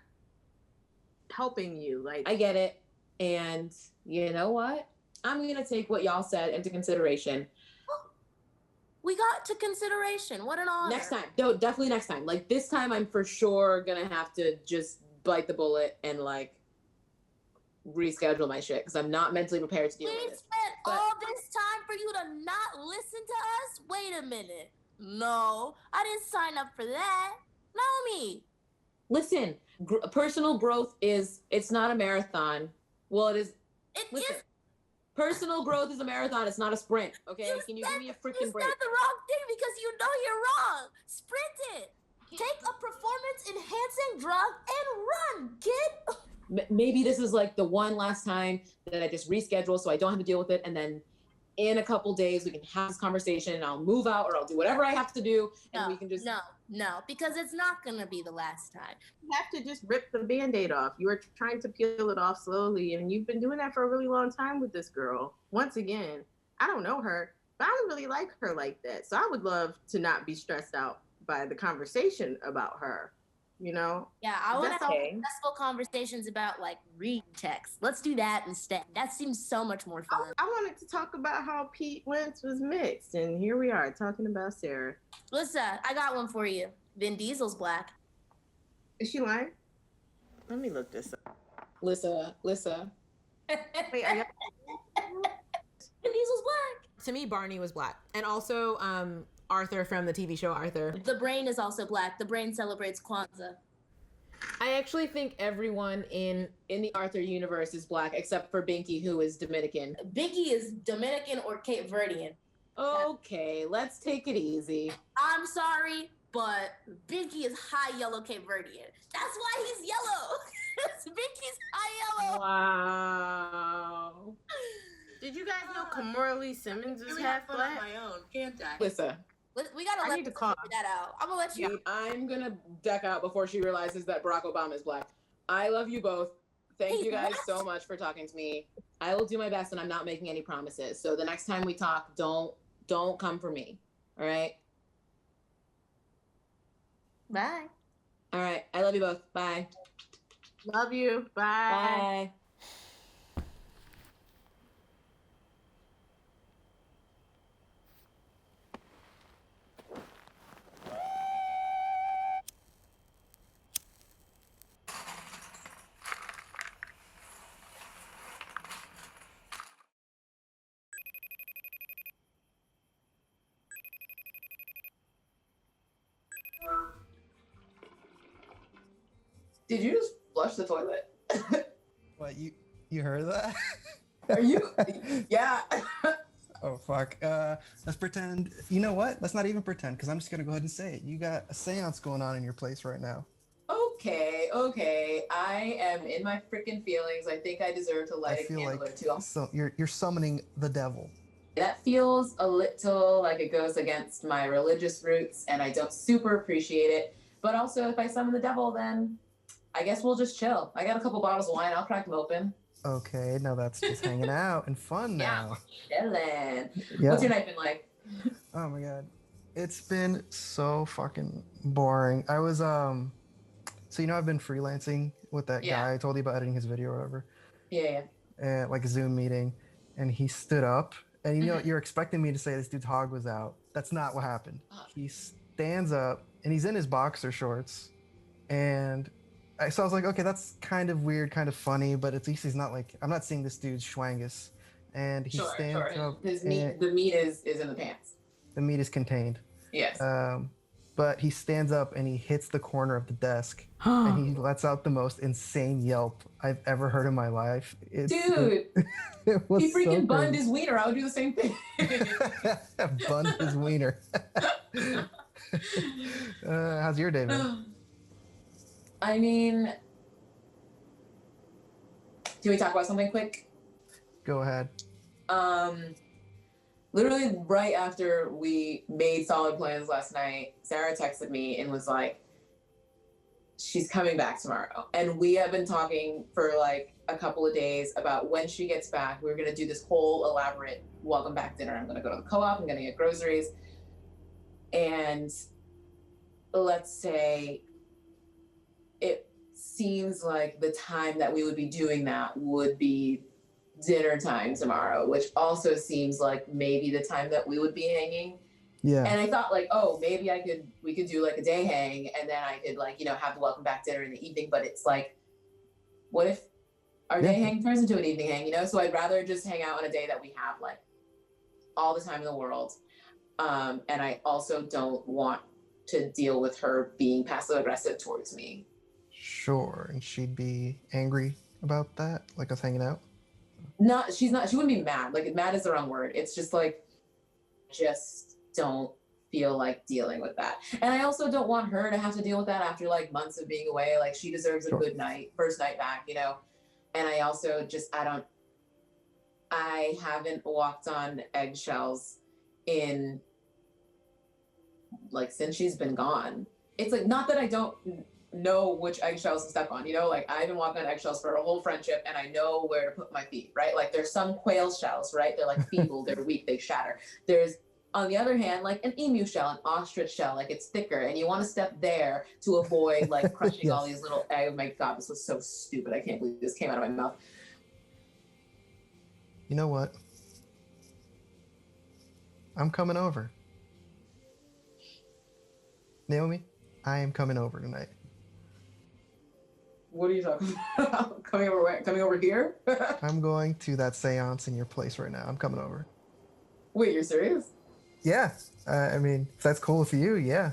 helping you? Like, I get it. And you know what? I'm going to take what y'all said into consideration. We got to consideration. What an honor. Next time. No, definitely next time. Like, this time I'm for sure going to have to just bite the bullet and, like, reschedule my shit because I'm not mentally prepared to deal with We it. spent all this time for you to not listen to us? Wait a minute. No, I didn't sign up for that. Naomi. Listen, personal growth it's not a marathon. Well, it is. Listen, personal growth is a marathon. It's not a sprint. Okay, can you give me a freaking break? You said the wrong thing because you know you're wrong. Sprint it. Take a performance-enhancing drug and run, kid. Maybe this is like the one last time that I just reschedule so I don't have to deal with it, and then in a couple days we can have this conversation and I'll move out or I'll do whatever I have to do and we can just No, because it's not gonna be the last time. You have to just rip the Band-Aid off. You are trying to peel it off slowly, and you've been doing that for a really long time with this girl. Once again, I don't know her, but I don't really like her like that. So I would love to not be stressed out by the conversation about her, you know? Yeah, I want to have successful conversations about like read text. Let's do that instead. That seems so much more fun. I wanted to talk about how Pete Wentz was mixed, and here we are talking about Sara. Listen, I got one for you. Vin Diesel's black. Is she lying? Let me look this up. Lissa. Wait, are you... Vin Diesel's black. To me, Barney was black. And also Arthur from the TV show Arthur. The Brain is also black. The Brain celebrates Kwanzaa. I actually think everyone in the Arthur universe is black except for Binky, who is Dominican. Binky is Dominican or Cape Verdean. Okay, let's take it easy. I'm sorry, but Binky is high yellow Cape Verdean. That's why he's yellow. Binky's high yellow. Wow. Did you guys know Kamora Lee Simmons is half black? On my own, can't I? Lissa. We gotta let her figure that out. I'm gonna let you. I'm gonna duck out before she realizes that Barack Obama is black. I love you both. Thank you guys so much for talking to me. I will do my best, and I'm not making any promises. So the next time we talk, don't come for me. All right? Bye. All right. I love you both. Bye. Love you. Bye. Bye. Did you just flush the toilet? What, you heard that? Are you? Yeah. Oh, fuck. Let's pretend. You know what? Let's not even pretend, because I'm just going to go ahead and say it. You got a seance going on in your place right now. Okay. I am in my freaking feelings. I think I deserve to light a candle or two. So you're summoning the devil. That feels a little like it goes against my religious roots, and I don't super appreciate it. But also, if I summon the devil, then I guess we'll just chill. I got a couple bottles of wine. I'll crack them open. Okay, now that's just hanging out and fun now. Chilling. Yeah. What's your night been like? Oh my god. It's been so fucking boring. I was so I've been freelancing with that guy I told you about editing his video or whatever. Yeah. Like a Zoom meeting, and he stood up, and you're expecting me to say this dude's hog was out. That's not what happened. He stands up and he's in his boxer shorts, and so I was like, okay, that's kind of weird, kind of funny, but at least he's not like, I'm not seeing this dude's schwangus. And he stands up. The meat is in the pants. The meat is contained. Yes. But he stands up and he hits the corner of the desk and he lets out the most insane yelp I've ever heard in my life. Dude, it was he freaking so bunned his wiener. I would do the same thing. Bunned his wiener. How's your day, man? I mean, can we talk about something quick? Go ahead. Literally right after we made solid plans last night, Sara texted me and was like, she's coming back tomorrow. And we have been talking for like a couple of days about when she gets back. We're gonna do this whole elaborate welcome back dinner. I'm gonna go to the co-op, I'm gonna get groceries. And let's say it seems like the time that we would be doing that would be dinner time tomorrow, which also seems like maybe the time that we would be hanging. Yeah. And I thought like, oh, maybe we could do like a day hang, and then I could like, have the welcome back dinner in the evening. But it's like, what if our day hang turns into an evening hang, So I'd rather just hang out on a day that we have like all the time in the world. And I also don't want to deal with her being passive aggressive towards me. Sure. And she'd be angry about that, like us hanging out? She wouldn't be mad. Like, mad is the wrong word. It's just like, just don't feel like dealing with that. And I also don't want her to have to deal with that after like months of being away. Like, she deserves a good first night back, And I also I haven't walked on eggshells in like since she's been gone. It's like, not that I don't know which eggshells to step on, Like, I've been walking on eggshells for a whole friendship, and I know where to put my feet, right? Like, there's some quail shells, right? They're like feeble, they're weak, they shatter. There's, on the other hand, like an emu shell, an ostrich shell, like it's thicker, and you want to step there to avoid like crushing all these little eggs. Oh my God, this was so stupid. I can't believe this came out of my mouth. You know what? I'm coming over. Naomi, I am coming over tonight. What are you talking about? Coming over where? Coming over here? I'm going to that seance in your place right now. I'm coming over. Wait, you're serious? Yeah. I mean, if that's cool with you, yeah.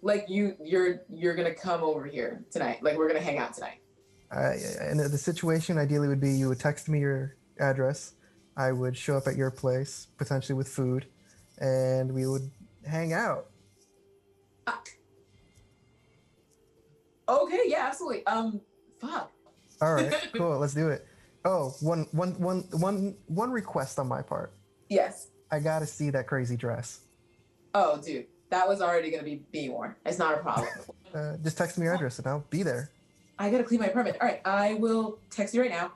Like, you're gonna come over here tonight. Like, we're gonna hang out tonight. And the situation ideally would be you would text me your address. I would show up at your place, potentially with food, and we would hang out. Okay, yeah, absolutely. Fuck. All right, cool. Let's do it. Oh, one request on my part. Yes. I gotta see that crazy dress. Oh, dude, that was already gonna be being worn. It's not a problem. Just text me your address and I'll be there. I gotta clean my apartment. All right, I will text you right now.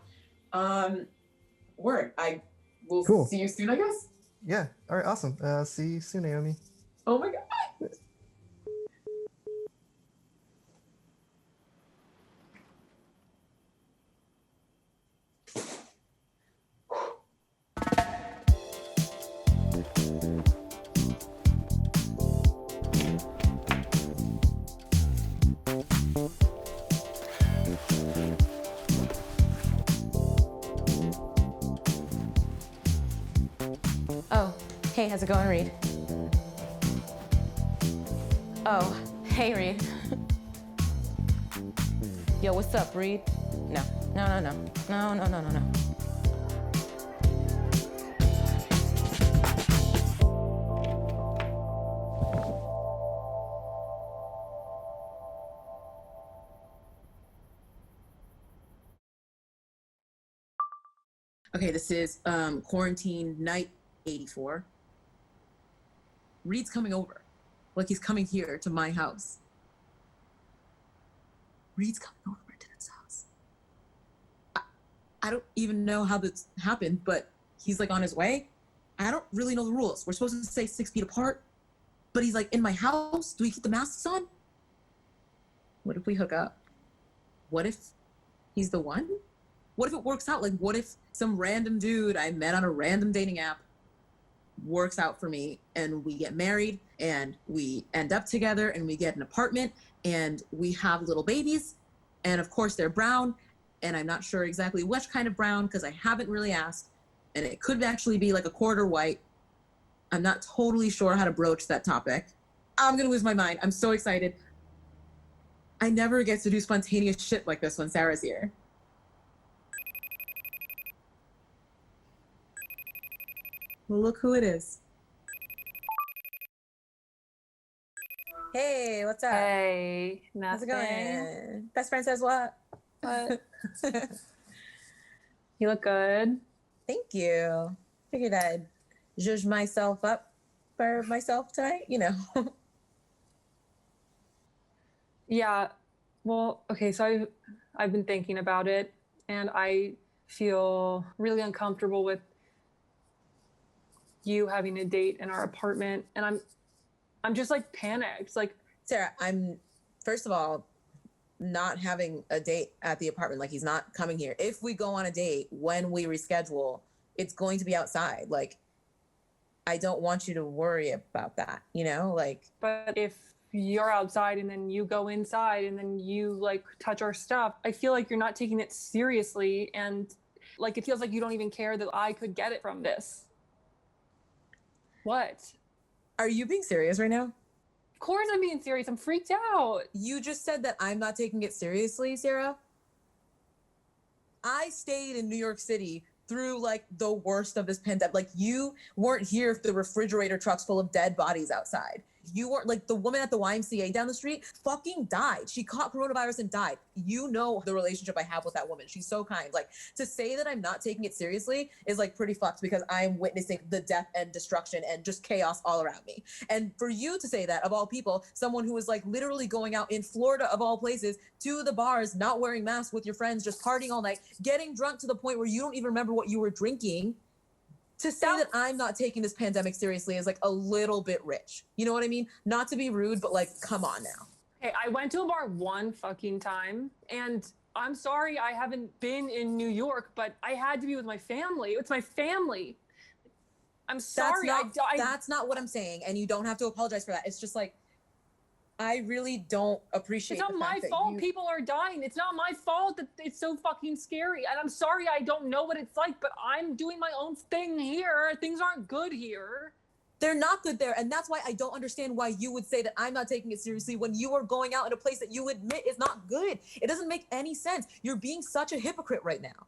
Word. I will see you soon, I guess. Yeah. All right. Awesome. See you soon, Naomi. Oh my God. Oh, hey, how's it going, Reed? Oh, hey, Reed. Yo, what's up, Reed? No. Okay, this is quarantine night 84. Reed's coming over. Like, he's coming here to my house. Reed's coming over to this house. I don't even know how this happened, but he's like on his way. I don't really know the rules. We're supposed to stay 6 feet apart, but he's like in my house. Do we keep the masks on? What if we hook up? What if he's the one? What if it works out? Like, what if some random dude I met on a random dating app works out for me, and we get married, and we end up together, and we get an apartment, and we have little babies, and of course they're brown, and I'm not sure exactly which kind of brown because I haven't really asked, and it could actually be like a quarter white. I'm not totally sure how to broach that topic. I'm gonna lose my mind. I'm so excited. I never get to do spontaneous shit like this when Sara's here. Well, look who it is. Hey, what's up? Hey, How's it nothing. going? Best friend says what? What? You look good. Thank you. Figured I'd zhuzh myself up for myself tonight, Yeah. Well, okay, so I've been thinking about it, and I feel really uncomfortable with you having a date in our apartment, and I'm just like panicked. Like, Sara, I'm first of all not having a date at the apartment. Like, he's not coming here. If we go on a date, when we reschedule, it's going to be outside. Like, I don't want you to worry about that, you know? Like, but if you're outside and then you go inside and then you like touch our stuff, I feel like you're not taking it seriously, and like it feels like you don't even care that I could get it from this. What? Are you being serious right now? Of course I'm being serious. I'm freaked out. You just said that I'm not taking it seriously, Sara. I stayed in New York City through like the worst of this pandemic. Like, you weren't here if the refrigerator truck's full of dead bodies outside. You weren't, like, the woman at the YMCA down the street fucking died. She caught coronavirus and died. You know the relationship I have with that woman. She's so kind. Like, to say that I'm not taking it seriously is like pretty fucked, because I'm witnessing the death and destruction and just chaos all around me. And for you to say that, of all people, someone who is like literally going out in Florida of all places to the bars, not wearing masks with your friends, just partying all night, getting drunk to the point where you don't even remember what you were drinking, to say that I'm not taking this pandemic seriously is like a little bit rich. You know what I mean? Not to be rude, but like, come on now. Hey, I went to a bar one fucking time, and I'm sorry I haven't been in New York, but I had to be with my family. It's my family. I'm sorry. That's not what I'm saying, and you don't have to apologize for that. It's just like, I really don't appreciate. It's not my fault people are dying. It's not my fault that it's so fucking scary. And I'm sorry I don't know what it's like, but I'm doing my own thing here. Things aren't good here. They're not good there. And that's why I don't understand why you would say that I'm not taking it seriously when you are going out in a place that you admit is not good. It doesn't make any sense. You're being such a hypocrite right now.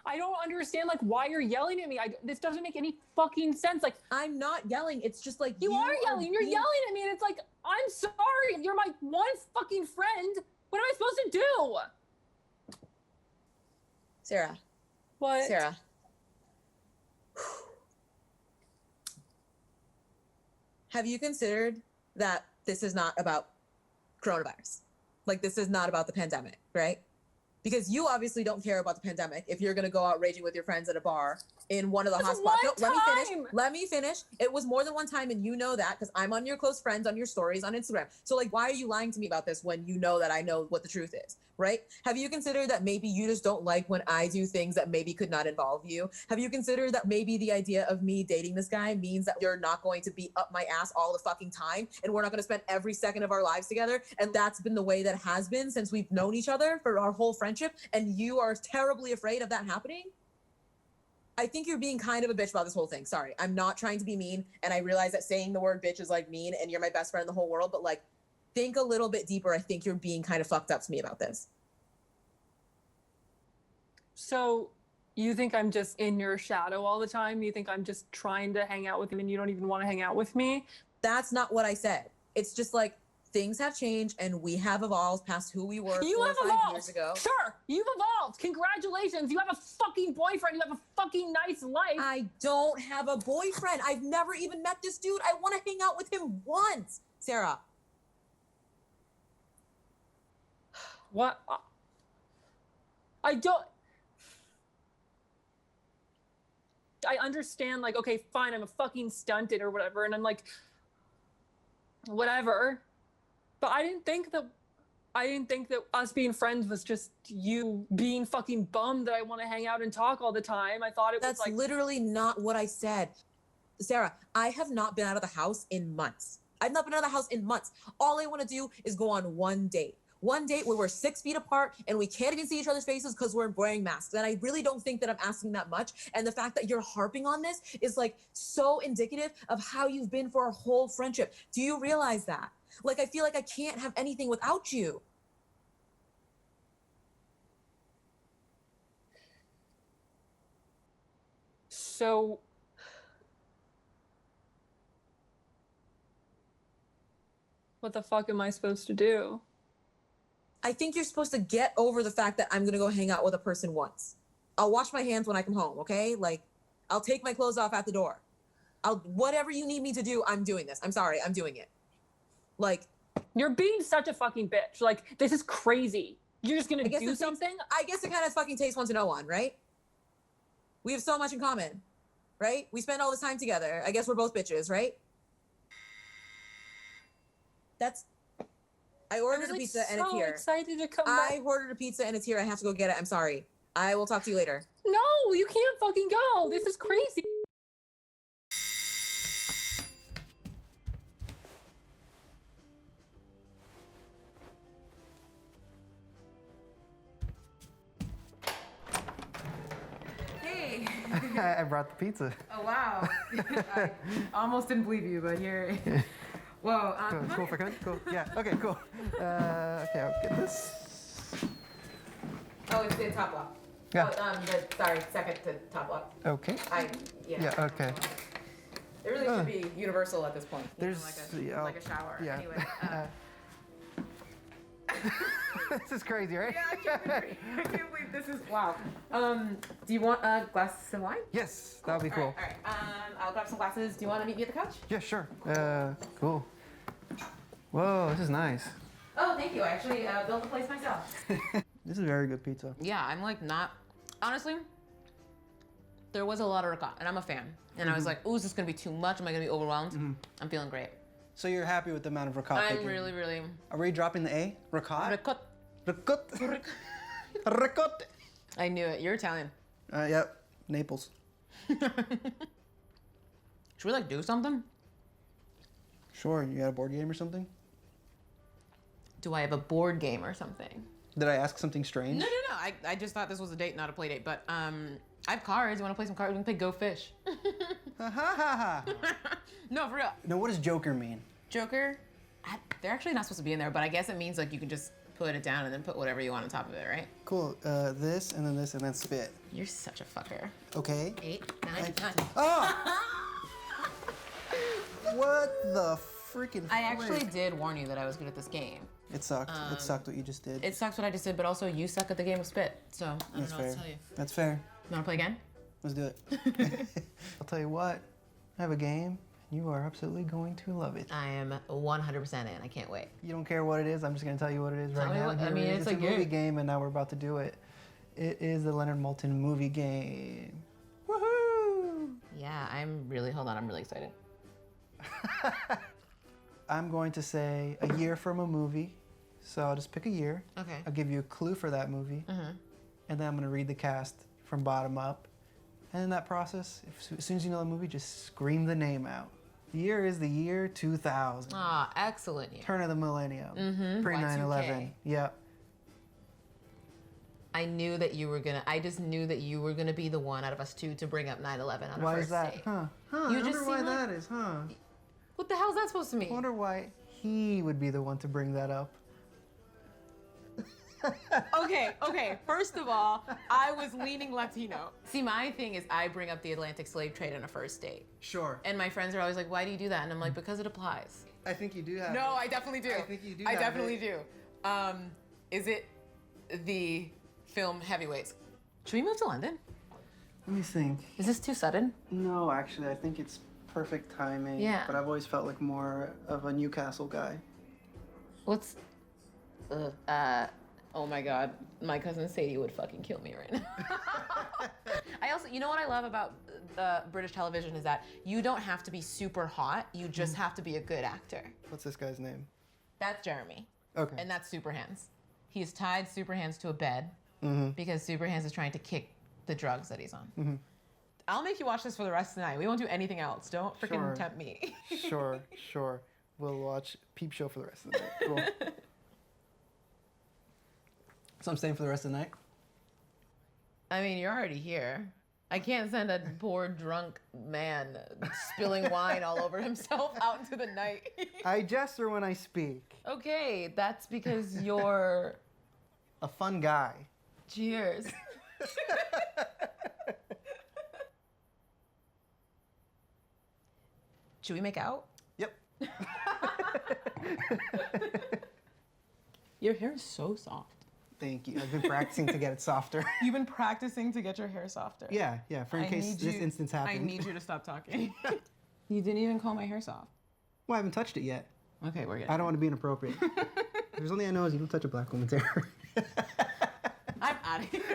I don't understand, like, why you're yelling at me. This doesn't make any fucking sense. Like, I'm not yelling. It's just like, you are yelling. You're yelling at me, and it's like, I'm sorry. You're my one fucking friend. What am I supposed to do? Sara. What? Sara. Have you considered that this is not about coronavirus? Like, this is not about the pandemic, right? Because you obviously don't care about the pandemic if you're going to go out raging with your friends at a bar in one of the hotspots. No, let me finish. It was more than one time, and you know that because I'm on your close friends, on your stories, on Instagram. So, like, why are you lying to me about this when you know that I know what the truth is, right? Have you considered that maybe you just don't like when I do things that maybe could not involve you? Have you considered that maybe the idea of me dating this guy means that you're not going to be up my ass all the fucking time, and we're not going to spend every second of our lives together? And that's been the way that it has been since we've known each other for our whole friendship, and you are terribly afraid of that happening? I think you're being kind of a bitch about this whole thing. Sorry, I'm not trying to be mean, and I realize that saying the word bitch is like mean, and you're my best friend in the whole world, but like, think a little bit deeper. I think you're being kind of fucked up to me about this. So you think I'm just in your shadow all the time? You think I'm just trying to hang out with him and you don't even want to hang out with me? That's not what I said. It's just like, things have changed and we have evolved past who we were 4 or 5 years ago. Sure, you've evolved. Congratulations. You have a fucking boyfriend. You have a fucking nice life. I don't have a boyfriend. I've never even met this dude. I want to hang out with him once. Sara. What? I don't... I understand, like, okay, fine, I'm a fucking stunted or whatever, and I'm like, whatever. But I didn't think that us being friends was just you being fucking bummed that I want to hang out and talk all the time. I thought it was like... That's literally not what I said. Sara, I have not been out of the house in months. I've not been out of the house in months. All I want to do is go on one date. One date where we're 6 feet apart and we can't even see each other's faces because we're wearing masks. And I really don't think that I'm asking that much. And the fact that you're harping on this is like so indicative of how you've been for our whole friendship. Do you realize that? Like, I feel like I can't have anything without you. So... what the fuck am I supposed to do? I think you're supposed to get over the fact that I'm going to go hang out with a person once. I'll wash my hands when I come home, okay? Like, I'll take my clothes off at the door. Whatever you need me to do, I'm doing this. I'm sorry, I'm doing it. Like, You're being such a fucking bitch. Like, this is crazy. You're just gonna do something? I guess it kind of fucking takes one to know one, right? We have so much in common, right? We spend all this time together. I guess we're both bitches, right? I ordered a pizza and it's here. Excited to come back. I ordered a pizza and it's here. I have to go get it. I'm sorry. I will talk to you later. No, you can't fucking go. This is crazy. Hey. I brought the pizza. Oh, wow. I almost didn't believe you, but here. Whoa. Cool for good? Cool. Yeah, okay, cool. Okay, I'll get this. Oh, it's the top lock. Yeah. Sorry, second to top lock. Okay. Yeah, okay. It really should be universal at this point. There's like a shower. Yeah. Anyway. This is crazy, right? Yeah, I can't believe this is wow. Do you want a glass of wine? Yes, that would be cool. All right. I'll grab some glasses. Do you want to meet me at the couch? Yeah, sure. Cool. Whoa, this is nice. Oh, thank you. I actually built the place myself. This is very good pizza. Yeah, I'm like not. Honestly, there was a lot of ricotta, and I'm a fan. And I was like, ooh, is this gonna be too much? Am I gonna be overwhelmed? I'm feeling great. So you're happy with the amount of ricotta? I'm really, really. Are we dropping the A? Ricotta? Ricotta. Ricotta. Ricotta. I knew it. You're Italian. Yep. Naples. Should we like do something? Sure. You got a board game or something? Do I have a board game or something? Did I ask something strange? No. I just thought this was a date, not a play date. But I have cards. You want to play some cards? We can play Go Fish. Ha ha ha. No, for real. No, what does Joker mean? Joker? They're actually not supposed to be in there, but I guess it means like you can just put it down and then put whatever you want on top of it, right? Cool. This and then spit. You're such a fucker. Okay. 8, 9, 9. Oh! What the freaking I actually did warn you that I was good at this game. It sucked. It sucked what you just did. It sucks what I just did, but also you suck at the game of spit. So I don't That's know fair. what to tell you. That's fair. You want to play again? Let's do it. I'll tell you what. I have a game. You are absolutely going to love it. I am 100% in. I can't wait. You don't care what it is. I'm just going to tell you what it is right now. I mean, it's a like movie game, and now we're about to do it. It is the Leonard Maltin movie game. Woohoo! Yeah, I'm really excited. I'm going to say a year from a movie. So I'll just pick a year. Okay. I'll give you a clue for that movie. And then I'm going to read the cast from bottom up. And in that process, as soon as you know the movie, just scream the name out. The year is the year 2000. Ah, excellent year. Turn of the millennium. Pre 9/11. Yep. I knew that you were gonna. I just knew that you were gonna be the one out of us two to bring up 9/11 on Why a is first that? date. Huh? You I just wonder why seem like- that is, huh? What the hell is that supposed to mean? I wonder why he would be the one to bring that up. Okay. First of all, I was leaning Latino. See, my thing is I bring up the Atlantic slave trade on a first date. Sure. And my friends are always like, why do you do that? And I'm like, because it applies. I think you do have No, it. I definitely do. I think you do I have definitely it. do. Is it the film Heavyweights? Should we move to London? Let me think. Is this too sudden? No, actually, I think it's perfect timing. Yeah. But I've always felt like more of a Newcastle guy. What's... oh my God. My cousin Sadie would fucking kill me right now. I also... You know what I love about British television is that you don't have to be super hot. You just have to be a good actor. What's this guy's name? That's Jeremy. Okay. And that's Superhands. He's tied Superhands to a bed because Superhands is trying to kick the drugs that he's on. I'll make you watch this for the rest of the night. We won't do anything else. Don't freaking Sure. tempt me. Sure. We'll watch Peep Show for the rest of the night. Cool. So I'm staying for the rest of the night? I mean, you're already here. I can't send a poor drunk man spilling wine all over himself out into the night. I gesture when I speak. Okay, that's because you're... A fun guy. Cheers. Should we make out? Yep. Your hair is so soft. Thank you. I've been practicing to get it softer. You've been practicing to get your hair softer. Yeah, for in case this instance happens. I need you to stop talking. You didn't even call my hair soft. Well, I haven't touched it yet. Okay, we're good. I don't want to be inappropriate. There's only I know is you don't touch a black woman's hair. I'm out of here.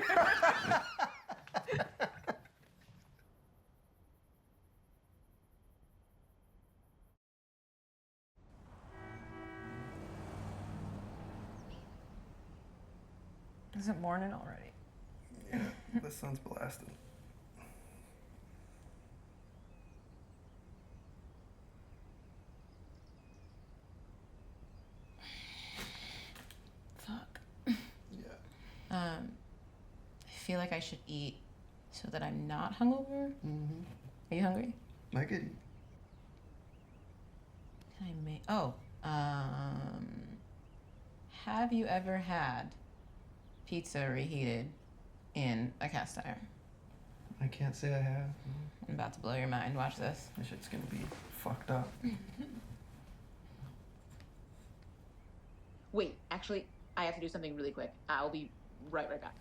Is it morning already? Yeah, the sun's blasted. Fuck. I feel like I should eat so that I'm not hungover. Mm-hmm. Are you hungry? I could eat. Can I make? Oh, have you ever had pizza reheated in a cast iron? I can't say I have. I'm about to blow your mind. Watch this. This shit's gonna be fucked up. Wait, actually, I have to do something really quick. I'll be right back.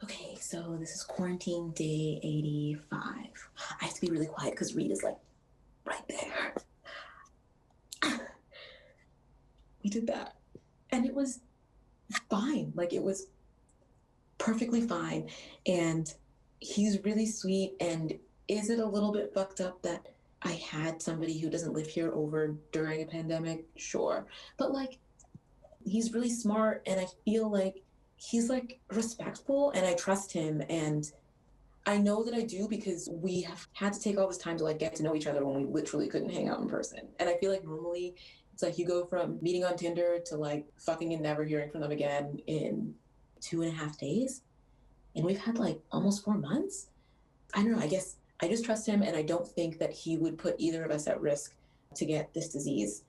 Okay, so this is quarantine day 85. I have to be really quiet because Reed is like right there. We did that. And it was fine. Like it was perfectly fine. And he's really sweet. And is it a little bit fucked up that I had somebody who doesn't live here over during a pandemic? Sure. But like, he's really smart and I feel like he's like respectful and I trust him. And I know that I do because we have had to take all this time to like get to know each other when we literally couldn't hang out in person. And I feel like normally it's like you go from meeting on Tinder to like fucking and never hearing from them again in 2.5 days. And we've had like almost 4 months. I don't know, I guess I just trust him and I don't think that he would put either of us at risk to get this disease.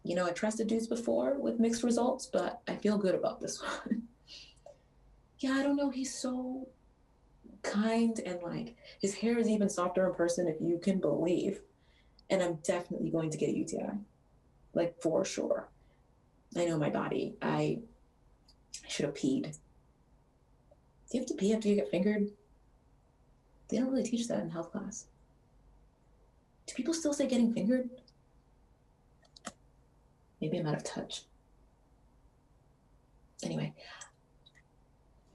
You know, I trusted dudes before with mixed results, but I feel good about this one. Yeah, I don't know, he's so kind and like his hair is even softer in person if you can believe. And I'm definitely going to get a UTI, like for sure. I know my body. I should have peed. Do you have to pee after you get fingered? They don't really teach that in health class. Do people still say getting fingered? Maybe I'm out of touch. Anyway,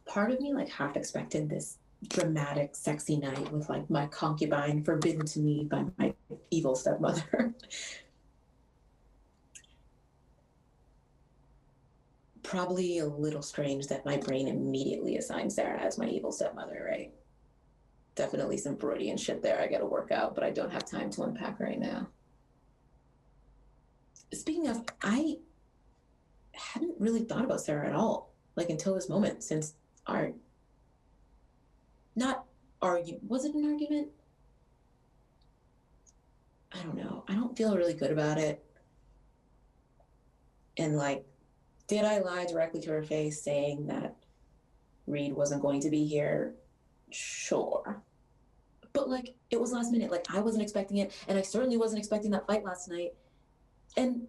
part of me like half expected this dramatic, sexy night with like my concubine forbidden to me by my evil stepmother. Probably a little strange that my brain immediately assigned Sara as my evil stepmother, right? Definitely some Freudian shit there I gotta work out, but I don't have time to unpack right now. Speaking of, I hadn't really thought about Sara at all, like until this moment, since our was it an argument? I don't know. I don't feel really good about it. And like, did I lie directly to her face saying that Reed wasn't going to be here? Sure. But like, it was last minute. Like, I wasn't expecting it. And I certainly wasn't expecting that fight last night. And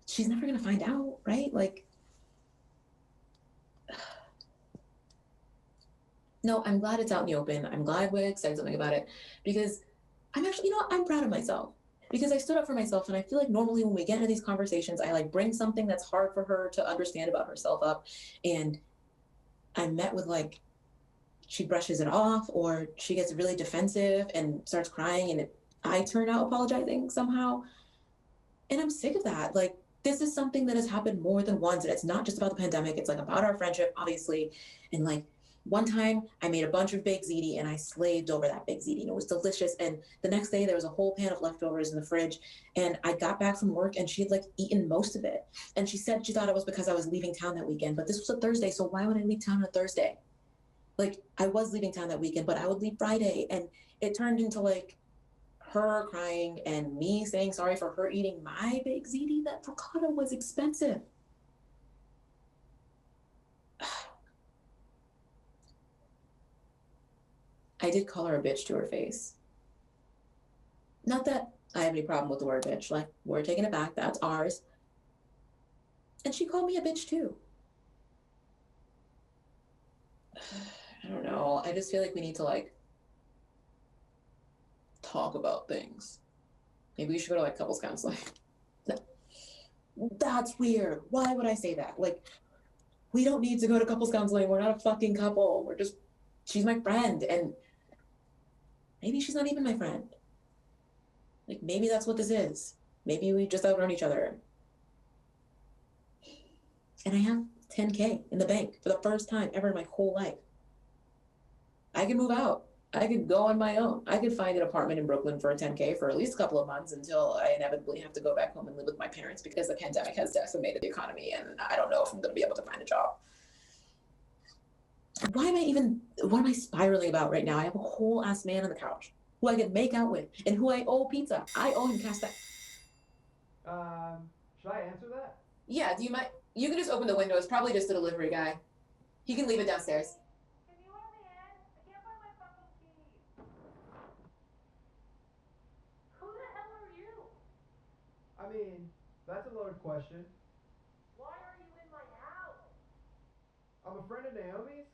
she's never going to find out, right? Like, no, I'm glad it's out in the open. I'm glad Wig said something about it because I'm actually, you know what? I'm proud of myself because I stood up for myself. And I feel like normally when we get into these conversations, I like bring something that's hard for her to understand about herself up. And I'm met with like, she brushes it off or she gets really defensive and starts crying and I turn out apologizing somehow. And I'm sick of that. Like, this is something that has happened more than once. And it's not just about the pandemic. It's like about our friendship, obviously. And like, one time I made a bunch of baked ziti and I slaved over that baked ziti and it was delicious. And the next day there was a whole pan of leftovers in the fridge and I got back from work and she had like eaten most of it. And she said she thought it was because I was leaving town that weekend, but this was a Thursday. So why would I leave town on a Thursday? Like I was leaving town that weekend, but I would leave Friday. And it turned into like her crying and me saying sorry for her eating my baked ziti. That ricotta was expensive. I did call her a bitch to her face. Not that I have any problem with the word bitch. Like, we're taking it back. That's ours. And she called me a bitch too. I don't know. I just feel like we need to like talk about things. Maybe we should go to like couples counseling. That's weird. Why would I say that? Like, we don't need to go to couples counseling. We're not a fucking couple. We're just, she's my friend. And maybe she's not even my friend. Like, maybe that's what this is. Maybe we just outgrown each other. And I have 10K in the bank for the first time ever in my whole life. I could move out. I could go on my own. I could find an apartment in Brooklyn for a 10K for at least a couple of months until I inevitably have to go back home and live with my parents because the pandemic has decimated the economy and I don't know if I'm going to be able to find a job. What am I spiraling about right now? I have a whole ass man on the couch who I could make out with and who I owe pizza. I owe him cash back. Should I answer that? Yeah, do you mind? You can just open the window. It's probably just a delivery guy. He can leave it downstairs. I mean, that's a loaded question. Why are you in my house? I'm a friend of Naomi's.